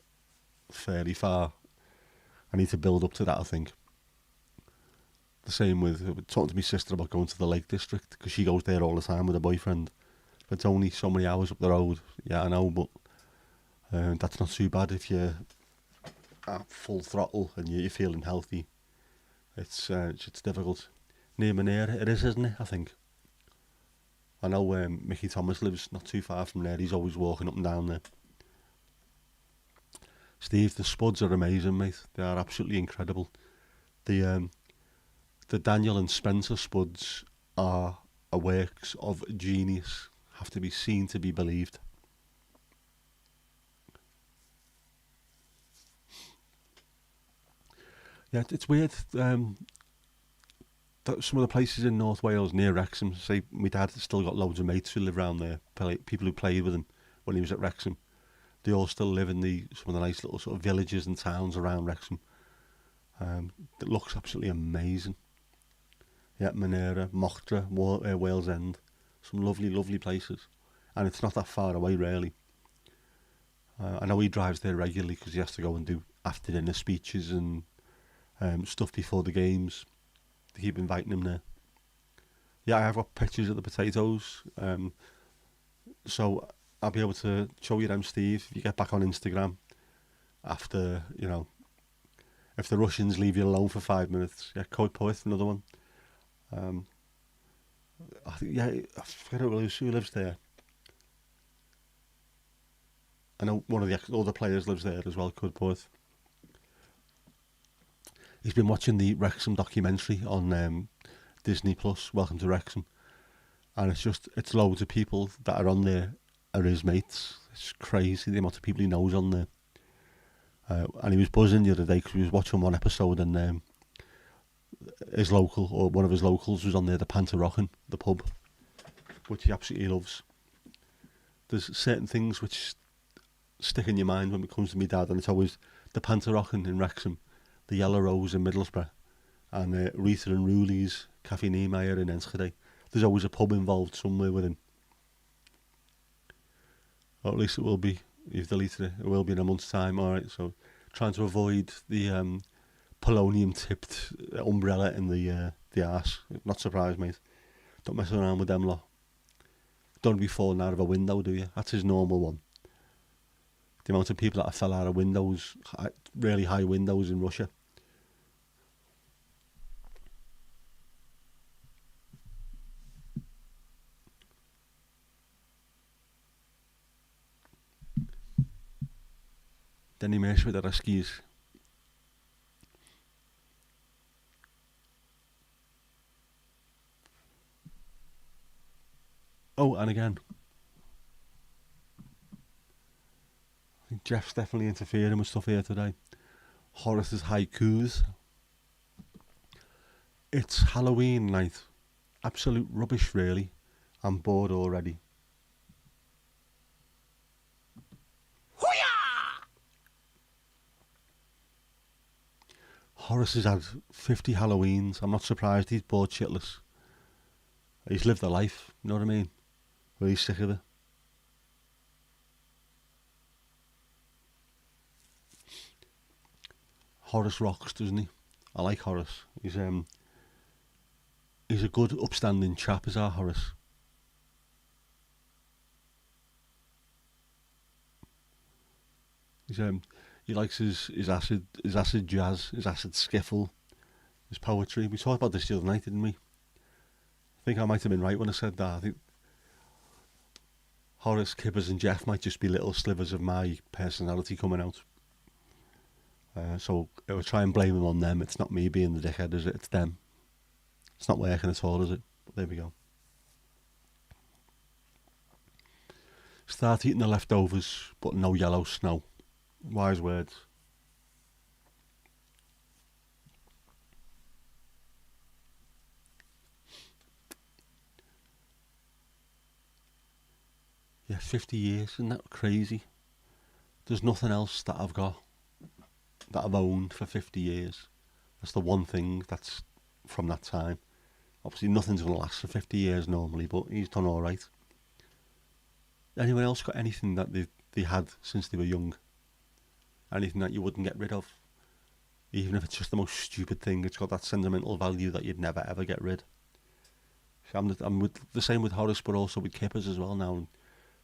fairly far, I need to build up to that, I think. The same with talking to my sister about going to the Lake District, because she goes there all the time with her boyfriend. It's only so many hours up the road. Yeah, I know, but that's not too bad if you're at full throttle and you're feeling healthy. It's difficult. Near Maneira, it is, isn't it? I think. I know Mickey Thomas lives not too far from there. He's always walking up and down there. Steve, the spuds are amazing, mate. They are absolutely incredible. The the Daniel and Spencer spuds are a works of genius. Have to be seen to be believed. Yeah, it's weird. That some of the places in North Wales near Wrexham, say my dad has still got loads of mates who live around there, people who played with him when he was at Wrexham. They all still live in some of the nice little sort of villages and towns around Wrexham. It looks absolutely amazing. Yeah, Maneira, Mochtra, Wales End, some lovely, lovely places, and it's not that far away really. I know he drives there regularly because he has to go and do after dinner speeches and stuff before the games. They keep inviting him there. Yeah, I've got pictures of the potatoes, so I'll be able to show you them, Steve, if you get back on Instagram after, if the Russians leave you alone for 5 minutes. Yeah, Code Poet, another one. Um, I think, yeah, I forget who lives there. I know one of the other players lives there as well, Code Poet. He's been watching the Wrexham documentary on Disney Plus, Welcome to Wrexham, and it's loads of people that are on there are his mates. It's crazy the amount of people he knows on there. And he was buzzing the other day because he was watching one episode, and his local, or one of his locals, was on there, the Pantarochan, the pub, which he absolutely loves. There's certain things which stick in your mind when it comes to me dad, and it's always the Pantarochan in Wrexham, the Yellow Rose in Middlesbrough, and Rita and Rooley's Cafe Niemeyer in Enschede. There's always a pub involved somewhere within. Or at least it will be. You've deleted it. It will be in a month's time. All right. So trying to avoid the polonium-tipped umbrella in the arse. Not surprised, mate. Don't mess around with them lot. Don't be falling out of a window, do you? That's his normal one. The amount of people that fell out of windows, really high windows in Russia. Denny Mercer with the Ruskies. Oh, and again, I think Jeff's definitely interfering with stuff here today. Horace's haikus. It's Halloween night. Absolute rubbish, really. I'm bored already. Horace has had 50 Halloweens. I'm not surprised he's bored shitless. He's lived a life, you know what I mean? Well, he's sick of it. Horace rocks, doesn't he? I like Horace. He's a good, upstanding chap, is our Horace. He likes his acid jazz, his acid skiffle, his poetry. We talked about this the other night, didn't we? I think I might have been right when I said that. I think Horace, Kibbers, and Jeff might just be little slivers of my personality coming out. So I would try and blame him on them. It's not me being the dickhead, is it? It's them. It's not working at all, is it? But there we go. Start eating the leftovers, but no yellow snow. Wise words. Yeah, 50 years, isn't that crazy? There's nothing else that I've got that I've owned for 50 years. That's the one thing that's from that time. Obviously, nothing's going to last for 50 years normally, but he's done all right. Anyone else got anything that they had since they were young? Anything that you wouldn't get rid of? Even if it's just the most stupid thing, it's got that sentimental value that you'd never ever get rid. So I'm with the same with Horace, but also with Kippers as well now. And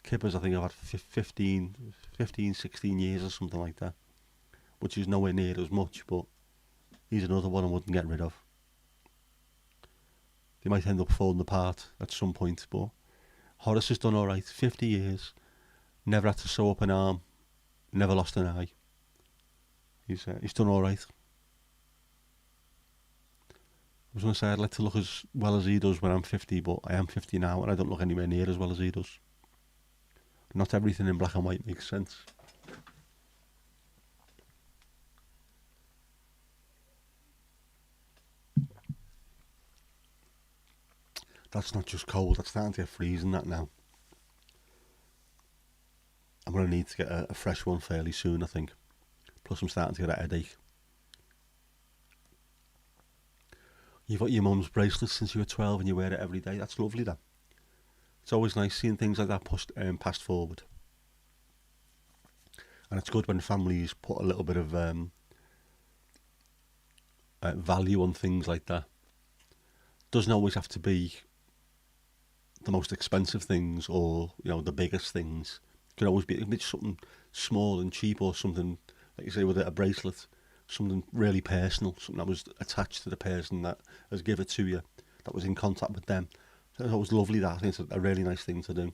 Kippers, I think I've had 15, 16 years or something like that, which is nowhere near as much, but he's another one I wouldn't get rid of. They might end up falling apart at some point, but Horace has done alright. 50 years, never had to sew up an arm, never lost an eye. He's done alright. I was going to say I'd like to look as well as he does when I'm 50, but I am 50 now and I don't look anywhere near as well as he does. Not everything in black and white makes sense. That's not just cold, that's starting to get freezing that now. I'm going to need to get a fresh one fairly soon, I think. Plus I'm starting to get a headache. You've got your mum's bracelet since you were 12 and you wear it every day. That's lovely, that. It's always nice seeing things like that passed forward. And it's good when families put a little bit of value on things like that. Doesn't always have to be the most expensive things or the biggest things. It can always be something small and cheap, or something like you say with a bracelet, something really personal, something that was attached to the person that has given it to you, that was in contact with them. So it's always lovely. That I think it's a really nice thing to do.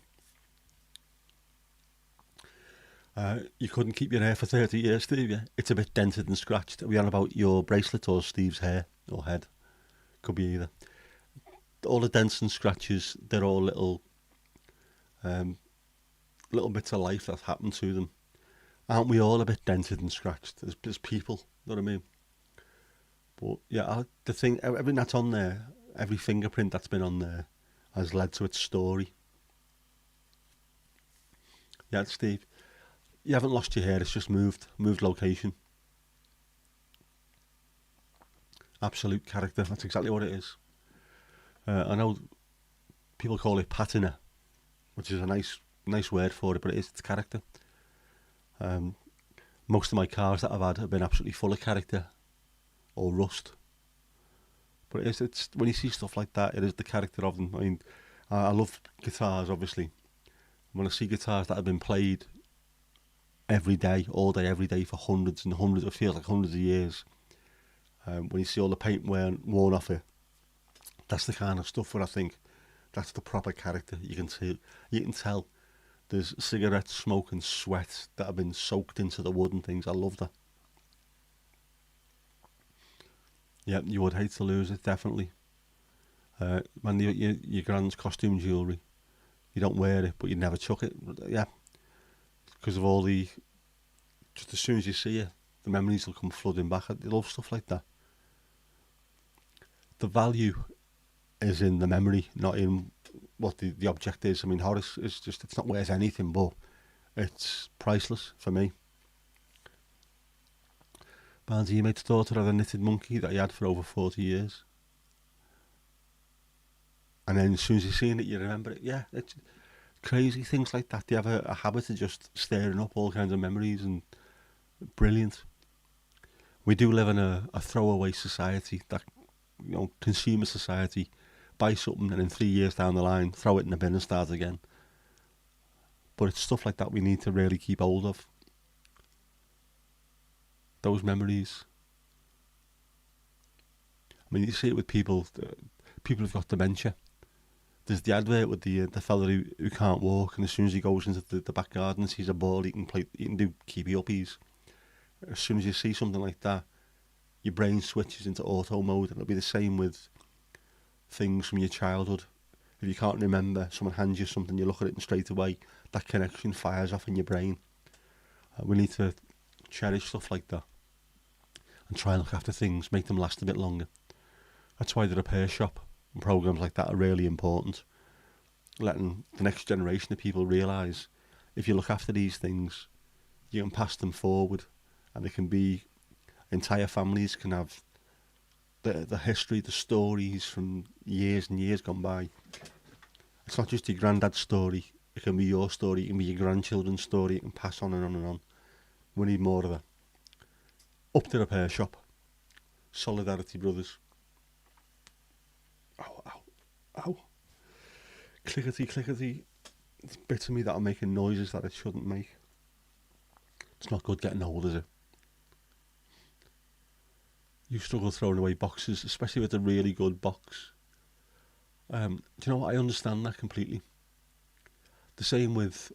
You couldn't keep your hair for 30 years, Steve, yeah? It's a bit dented and scratched. Are we on about your bracelet or Steve's hair or head? Could be either. All the dents and scratches, they're all little bits of life that's happened to them. Aren't we all a bit dented and scratched as people? You know what I mean? But yeah, the thing, everything that's on there, every fingerprint that's been on there has led to its story. Yeah, Steve, you haven't lost your hair, it's just moved location. Absolute character, that's exactly what it is. I know people call it patina, which is a nice word for it, but it's character. Most of my cars that I've had have been absolutely full of character or rust. But it's when you see stuff like that, it is the character of them. I mean, I love guitars, obviously. When I see guitars that have been played every day, all day, every day for hundreds and hundreds, it feels like hundreds of years. When you see all the paint worn off it, that's the kind of stuff where I think that's the proper character. You can tell there's cigarette smoke and sweat that have been soaked into the wood and things. I love that. Yeah, you would hate to lose it, definitely. When your grand's costume jewellery, you don't wear it, but you never chuck it. Yeah, because of all just as soon as you see it, the memories will come flooding back. I love stuff like that. The value is in the memory, not in what the object is. I mean, Horace is just, it's not worth anything, but it's priceless for me. Barnsley, your mate's daughter had a knitted monkey that he had for over 40 years. And then as soon as you're seeing it, you remember it. Yeah, it's crazy things like that. They have a habit of just stirring up all kinds of memories, and brilliant. We do live in a throwaway society, that consumer society. Buy something and in 3 years down the line, throw it in the bin and start again. But it's stuff like that we need to really keep hold of. Those memories. I mean, you see it with people who've got dementia. There's the advert with the fella who can't walk, and as soon as he goes into the back garden and sees a ball, he can do keepy uppies. As soon as you see something like that, your brain switches into auto mode, and it'll be the same with things from your childhood. If you can't remember, someone hands you something, you look at it and straight away that connection fires off in your brain. We need to cherish stuff like that and try and look after things, make them last a bit longer. That's why the repair shop and programs like that are really important. letting the next generation of people realise if you look after these things, you can pass them forward, and they can be entire families can have the history, the stories from years and years gone by. It's not just your granddad's story. It can be your story. It can be your grandchildren's story. It can pass on and on and on. We need more of that. Up the repair shop. Solidarity Brothers. Ow, ow, ow. Clickety, clickety. It's bits of me that are making noises that it shouldn't make. It's not good getting old, is it? You struggle throwing away boxes, especially with a really good box. Do you know what? I understand that completely. The same with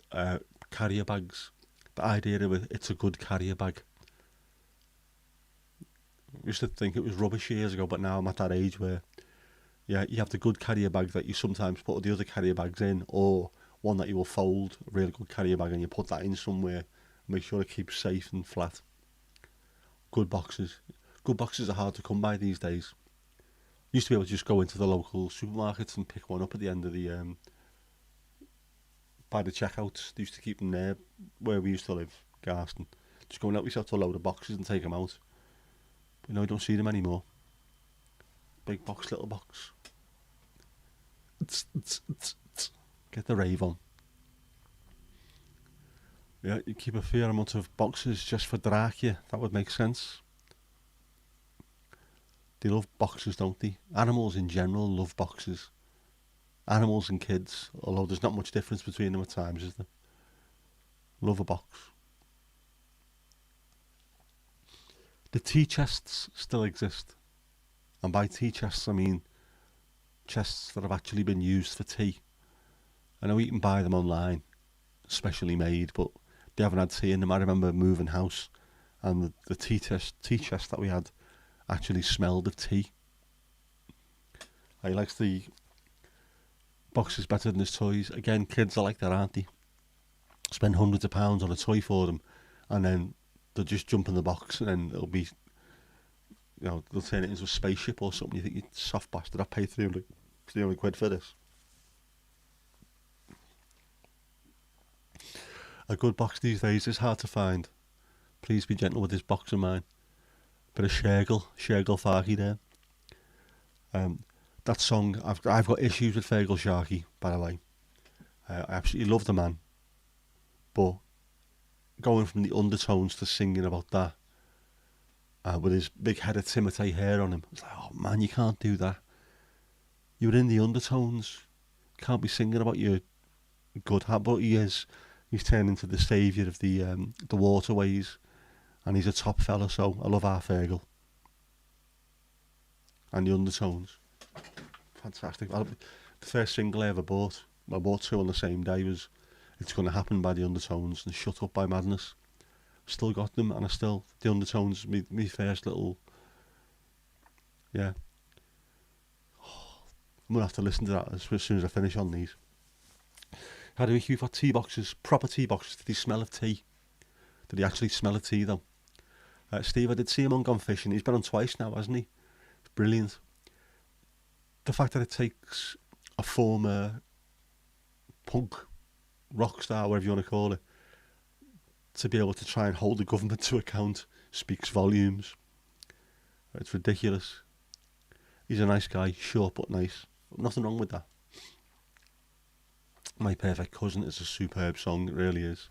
carrier bags. The idea of it's a good carrier bag. I used to think it was rubbish years ago, but now I'm at that age where, yeah, you have the good carrier bag that you sometimes put the other carrier bags in, or one that you will fold, a really good carrier bag, and you put that in somewhere, make sure it keeps safe and flat. Good boxes. Good boxes are hard to come by these days. Used to be able to just go into the local supermarkets and pick one up at the end of the by the checkouts. They used to keep them there where we used to live, Garston. Just go and help yourself to a load of boxes and take them out. But no, you don't see them anymore. Big box, little box. Get the rave on. Yeah, you keep a fair amount of boxes just for Drachia. That would make sense. They love boxes, don't they? Animals in general love boxes. Animals and kids, although there's not much difference between them at times, is there? Love a box. The tea chests still exist. And by tea chests, I mean chests that have actually been used for tea. I know you can buy them online, specially made, but they haven't had tea in them. I remember moving house, and the tea chest that we had actually smelled of tea. I likes the boxes better than his toys. Again, kids are like that, aren't they? Spend hundreds of pounds on a toy for them, and then they'll just jump in the box, and then it'll be, they'll turn it into a spaceship or something. You think, you soft bastard, I paid 300 quid for this. A good box these days is hard to find. Please be gentle with this box of mine. Bit of Shergill Farky there. That song, I've got issues with Fergal Sharkey, by the way. I absolutely love the man. But going from the undertones to singing about that, with his big head of Timothy hair on him, it's like, oh man, you can't do that. You're in the undertones. You can't be singing about your good hat, but he is. He's turned into the saviour of the waterways, and he's a top fella, so I love our Fergal. And the undertones. Fantastic. Well, the first single I ever bought, I bought two on the same day, was It's Gonna Happen by the Undertones and Shut Up by Madness. Still got them, and the Undertones, me first little, yeah. I'm going to have to listen to that as soon as I finish on these. How do we got tea boxes, proper tea boxes? Did he smell of tea? Did he actually smell of tea though? Steve, I did see him on Gone Fishing. He's been on twice now, hasn't he? It's brilliant. The fact that it takes a former punk, rock star, whatever you want to call it, to be able to try and hold the government to account speaks volumes. It's ridiculous. He's a nice guy, short but nice. Nothing wrong with that. My Perfect Cousin is a superb song, it really is.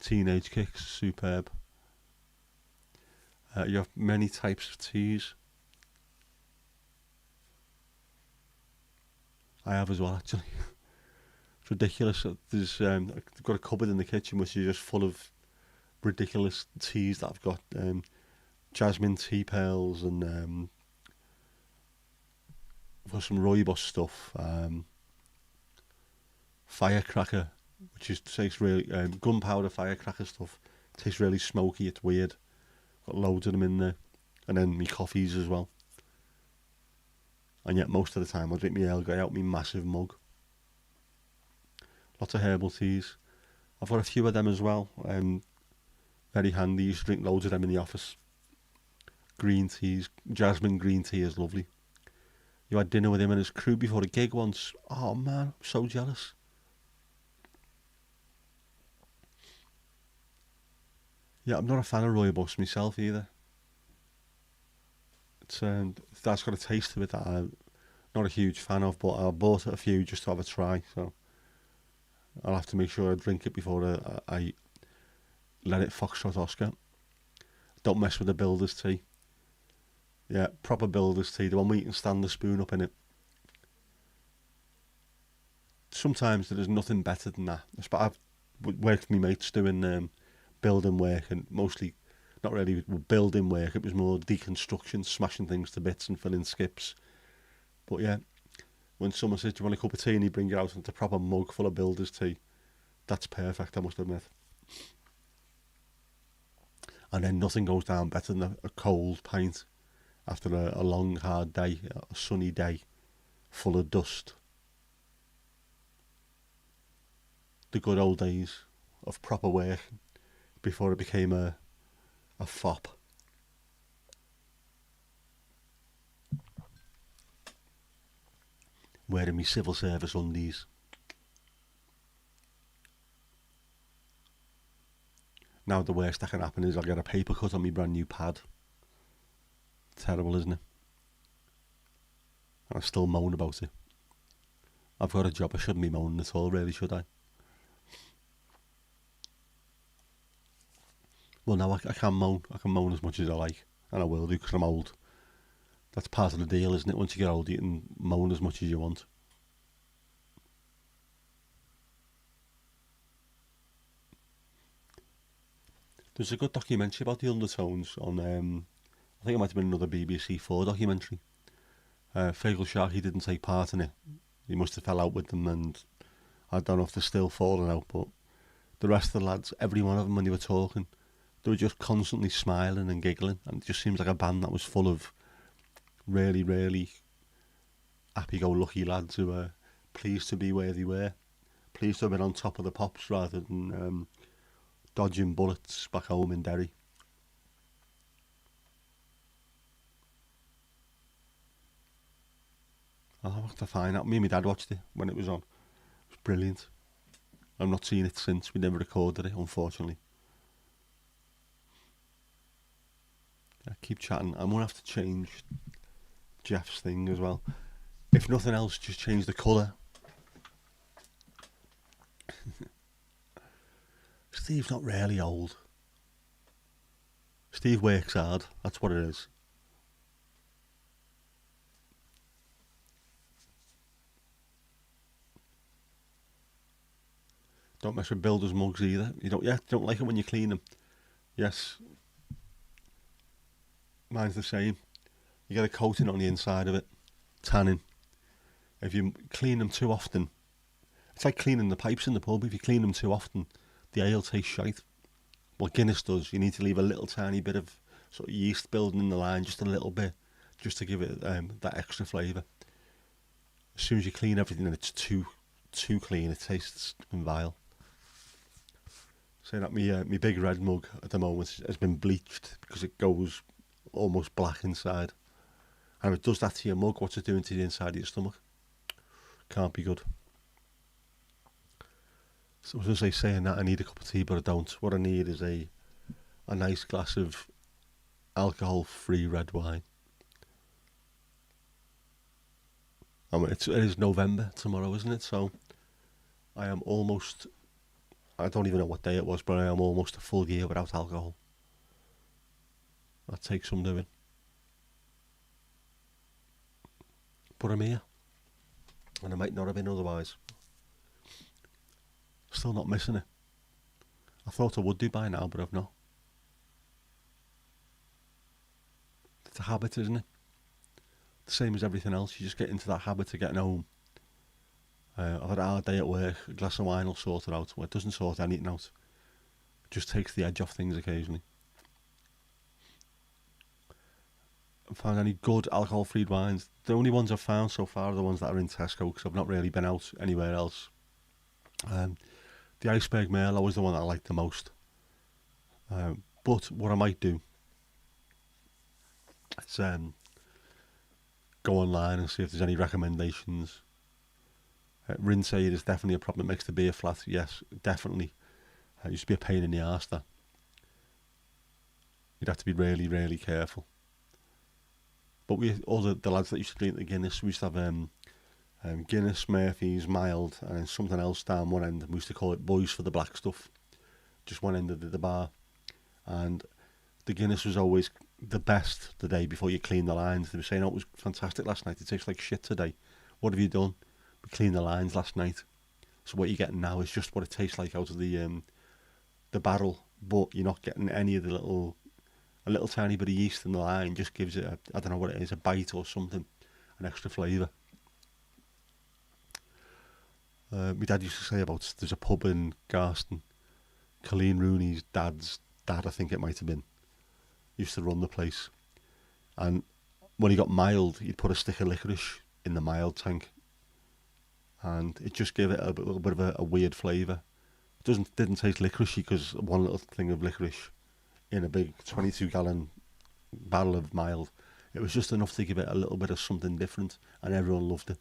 Teenage Kicks, superb. You have many types of teas. I have as well, actually. It's ridiculous. There's I've got a cupboard in the kitchen which is just full of ridiculous teas that I've got. Jasmine tea pearls, and I've got some rooibos stuff. Firecracker, which tastes really gunpowder firecracker stuff. Tastes really smoky. It's weird. Got loads of them in there, and then me coffees as well. And yet most of the time I drink my Earl Grey out my massive mug. Lots of herbal teas. I've got a few of them as well. Very handy. Used to drink loads of them in the office. Green teas. Jasmine green tea is lovely. You had dinner with him and his crew before a gig once. Oh man, I'm so jealous. Yeah, I'm not a fan of rooibos myself either. It's that's got a taste to it that I'm not a huge fan of, but I bought a few just to have a try. So I'll have to make sure I drink it before I let it foxtrot Oscar. Don't mess with the builder's tea. Yeah, proper builder's tea, the one where you can stand the spoon up in it. Sometimes there is nothing better than that. I've worked with my mates doing building work, and mostly, not really building work, it was more deconstruction, smashing things to bits and filling skips. But yeah, when someone says, "Do you want a cup of tea?" and you bring it out into a proper mug full of builder's tea, that's perfect, I must admit. And then nothing goes down better than a cold pint after a long, hard day, a sunny day, full of dust. The good old days of proper work before it became a fop. Wearing me civil service undies. Now the worst that can happen is I'll get a paper cut on my brand new pad. Terrible, isn't it? And I still moan about it. I've got a job, I shouldn't be moaning at all, really, should I? Well, now I can moan. I can moan as much as I like. And I will do because I'm old. That's part of the deal, isn't it? Once you get old, you can moan as much as you want. There's a good documentary about the undertones on, I think it might have been another BBC4 documentary. Fegal Sharkey didn't take part in it. He must have fell out with them, and I don't know if they're still falling out, but the rest of the lads, every one of them, when they were talking, they were just constantly smiling and giggling, and it just seems like a band that was full of really, really happy-go-lucky lads who were pleased to be where they were, pleased to have been on top of the pops rather than dodging bullets back home in Derry. I'll have to find out. Me and my dad watched it when it was on. It was brilliant. I've not seen it since. We never recorded it, unfortunately. I keep chatting. I'm going to have to change Jeff's thing as well. If nothing else, just change the colour. Steve's not really old. Steve works hard. That's what it is. Don't mess with builders' mugs either. You don't like it when you clean them. Yes, mine's the same. You get a coating on the inside of it, tanning. If you clean them too often, it's like cleaning the pipes in the pub. If you clean them too often, the ale tastes shite. What Guinness does, you need to leave a little tiny bit of sort of yeast building in the line, just a little bit, just to give it that extra flavour. As soon as you clean everything and it's too clean, it tastes vile. Saying that my big red mug at the moment has been bleached because it goes almost black inside. And if it does that to your mug, what's it doing to the inside of your stomach? Can't be good. So I was going to say, saying that I need a cup of tea, but I don't. What I need is a nice glass of alcohol-free red wine. I mean, it is November tomorrow, isn't it? So I am almost, I don't even know what day it was, but I am almost a full year without alcohol. That takes some doing. But I'm here, and I might not have been otherwise. Still not missing it. I thought I would do by now, but I've not. It's a habit, isn't it? The same as everything else. You just get into that habit of getting home. I've had a hard day at work. A glass of wine will sort it out. Well, it doesn't sort anything out. It just takes the edge off things occasionally. Haven't found any good alcohol-free wines. The only ones I've found so far are the ones that are in Tesco, because I've not really been out anywhere else. The Iceberg Merlot was the one that I liked the most. But what I might do is go online and see if there's any recommendations. Rinse Aid is definitely a problem. It makes the beer flat. Yes, definitely. It used to be a pain in the arse, that. you'd have to be really, really careful. But all the lads that used to drink the Guinness, we used to have Guinness, Murphy's, mild, and then something else down one end. We used to call it boys for the black stuff. Just one end of the bar. And the Guinness was always the best the day before you clean the lines. They were saying, oh, it was fantastic last night. It tastes like shit today. What have you done? We cleaned the lines last night. So what you're getting now is just what it tastes like out of the barrel, but you're not getting any of a little tiny bit of yeast in the line just gives it I don't know what it is, a bite or something, an extra flavour. My dad used to say about, there's a pub in Garston, Colleen Rooney's dad's dad, I think it might have been, used to run the place. And when he got mild, he'd put a stick of licorice in the mild tank. And it just gave it a little bit of a weird flavour. It didn't taste licoricey because one little thing of licorice in a big 22-gallon barrel of mild. It was just enough to give it a little bit of something different, and everyone loved it.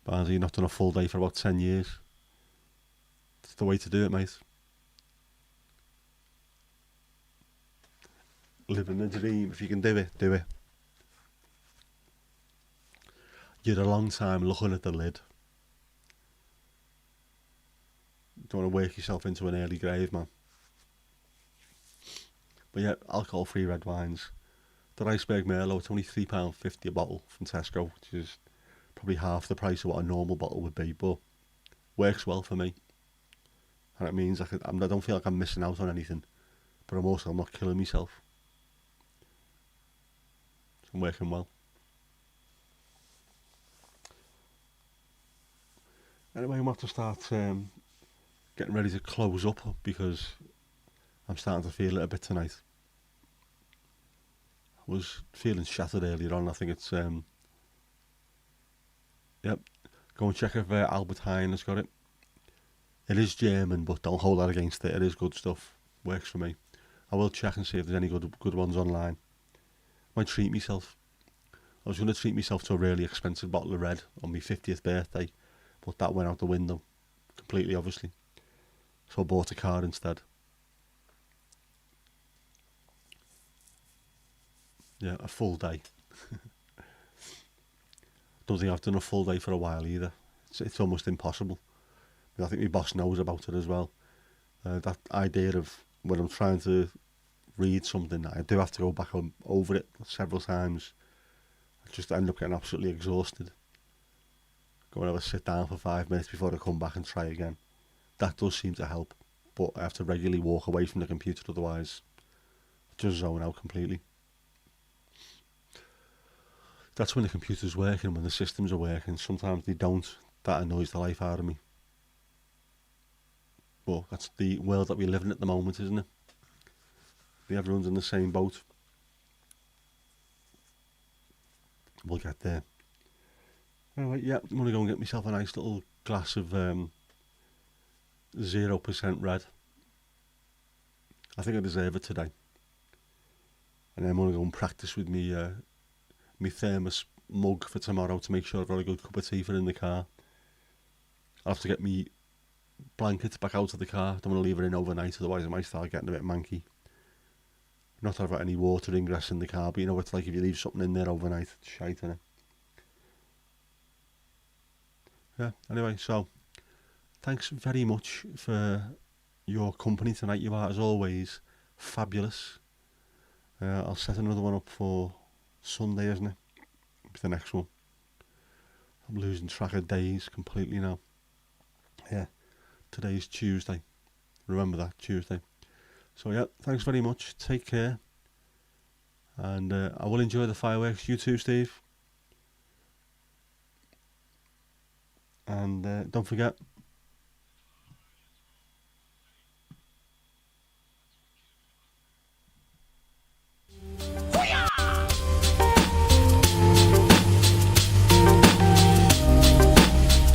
Barnsley, you've not done a full day for about 10 years. It's the way to do it, mate. Living the dream. If you can do it, do it. You had a long time looking at the lid. Don't want to work yourself into an early grave, man. But yeah, alcohol-free red wines. The Iceberg Merlot, it's only £3.50 a bottle from Tesco, which is probably half the price of what a normal bottle would be, but works well for me. And it means I don't feel like I'm missing out on anything, but I'm not killing myself. So I'm working well. Anyway, I'm about to start getting ready to close up because I'm starting to feel it a bit tonight. I was feeling shattered earlier on. I think it's yep. Go and check if Albert Heijn has got it. It is German, but don't hold that against it. It is good stuff. Works for me. I will check and see if there's any good ones online. Might treat myself. I was going to treat myself to a really expensive bottle of red on my 50th birthday, but that went out the window completely, obviously. So I bought a car instead. Yeah, a full day. Don't think I've done a full day for a while either. It's almost impossible. I think my boss knows about it as well. That idea of when I'm trying to read something, I do have to go back over it several times. I just end up getting absolutely exhausted. Go and have a sit down for 5 minutes before I come back and try again. That does seem to help, but I have to regularly walk away from the computer, otherwise I just zone out completely. That's when the computer's working, when the systems are working. Sometimes they don't. That annoys the life out of me. But that's the world that we live in at the moment, isn't it? Everyone's in the same boat. We'll get there. Anyway, yeah, I'm going to go and get myself a nice little glass of 0% red. I think I deserve it today. And then I'm going to go and practice with me thermos mug for tomorrow to make sure I've got a good cup of tea for in the car. I'll have to get me blankets back out of the car. Don't want to leave it in overnight, otherwise I might start getting a bit manky. Not that I've got any water ingress in the car, but you know what it's like if you leave something in there overnight. It's shite, innit? Yeah, anyway, so thanks very much for your company tonight. You are, as always, fabulous. I'll set another one up for Sunday, isn't it? It's the next one. I'm losing track of days completely now. Yeah, today's Tuesday. Remember that, Tuesday. So yeah, thanks very much. Take care. And I will enjoy the fireworks. You too, Steve. And don't forget,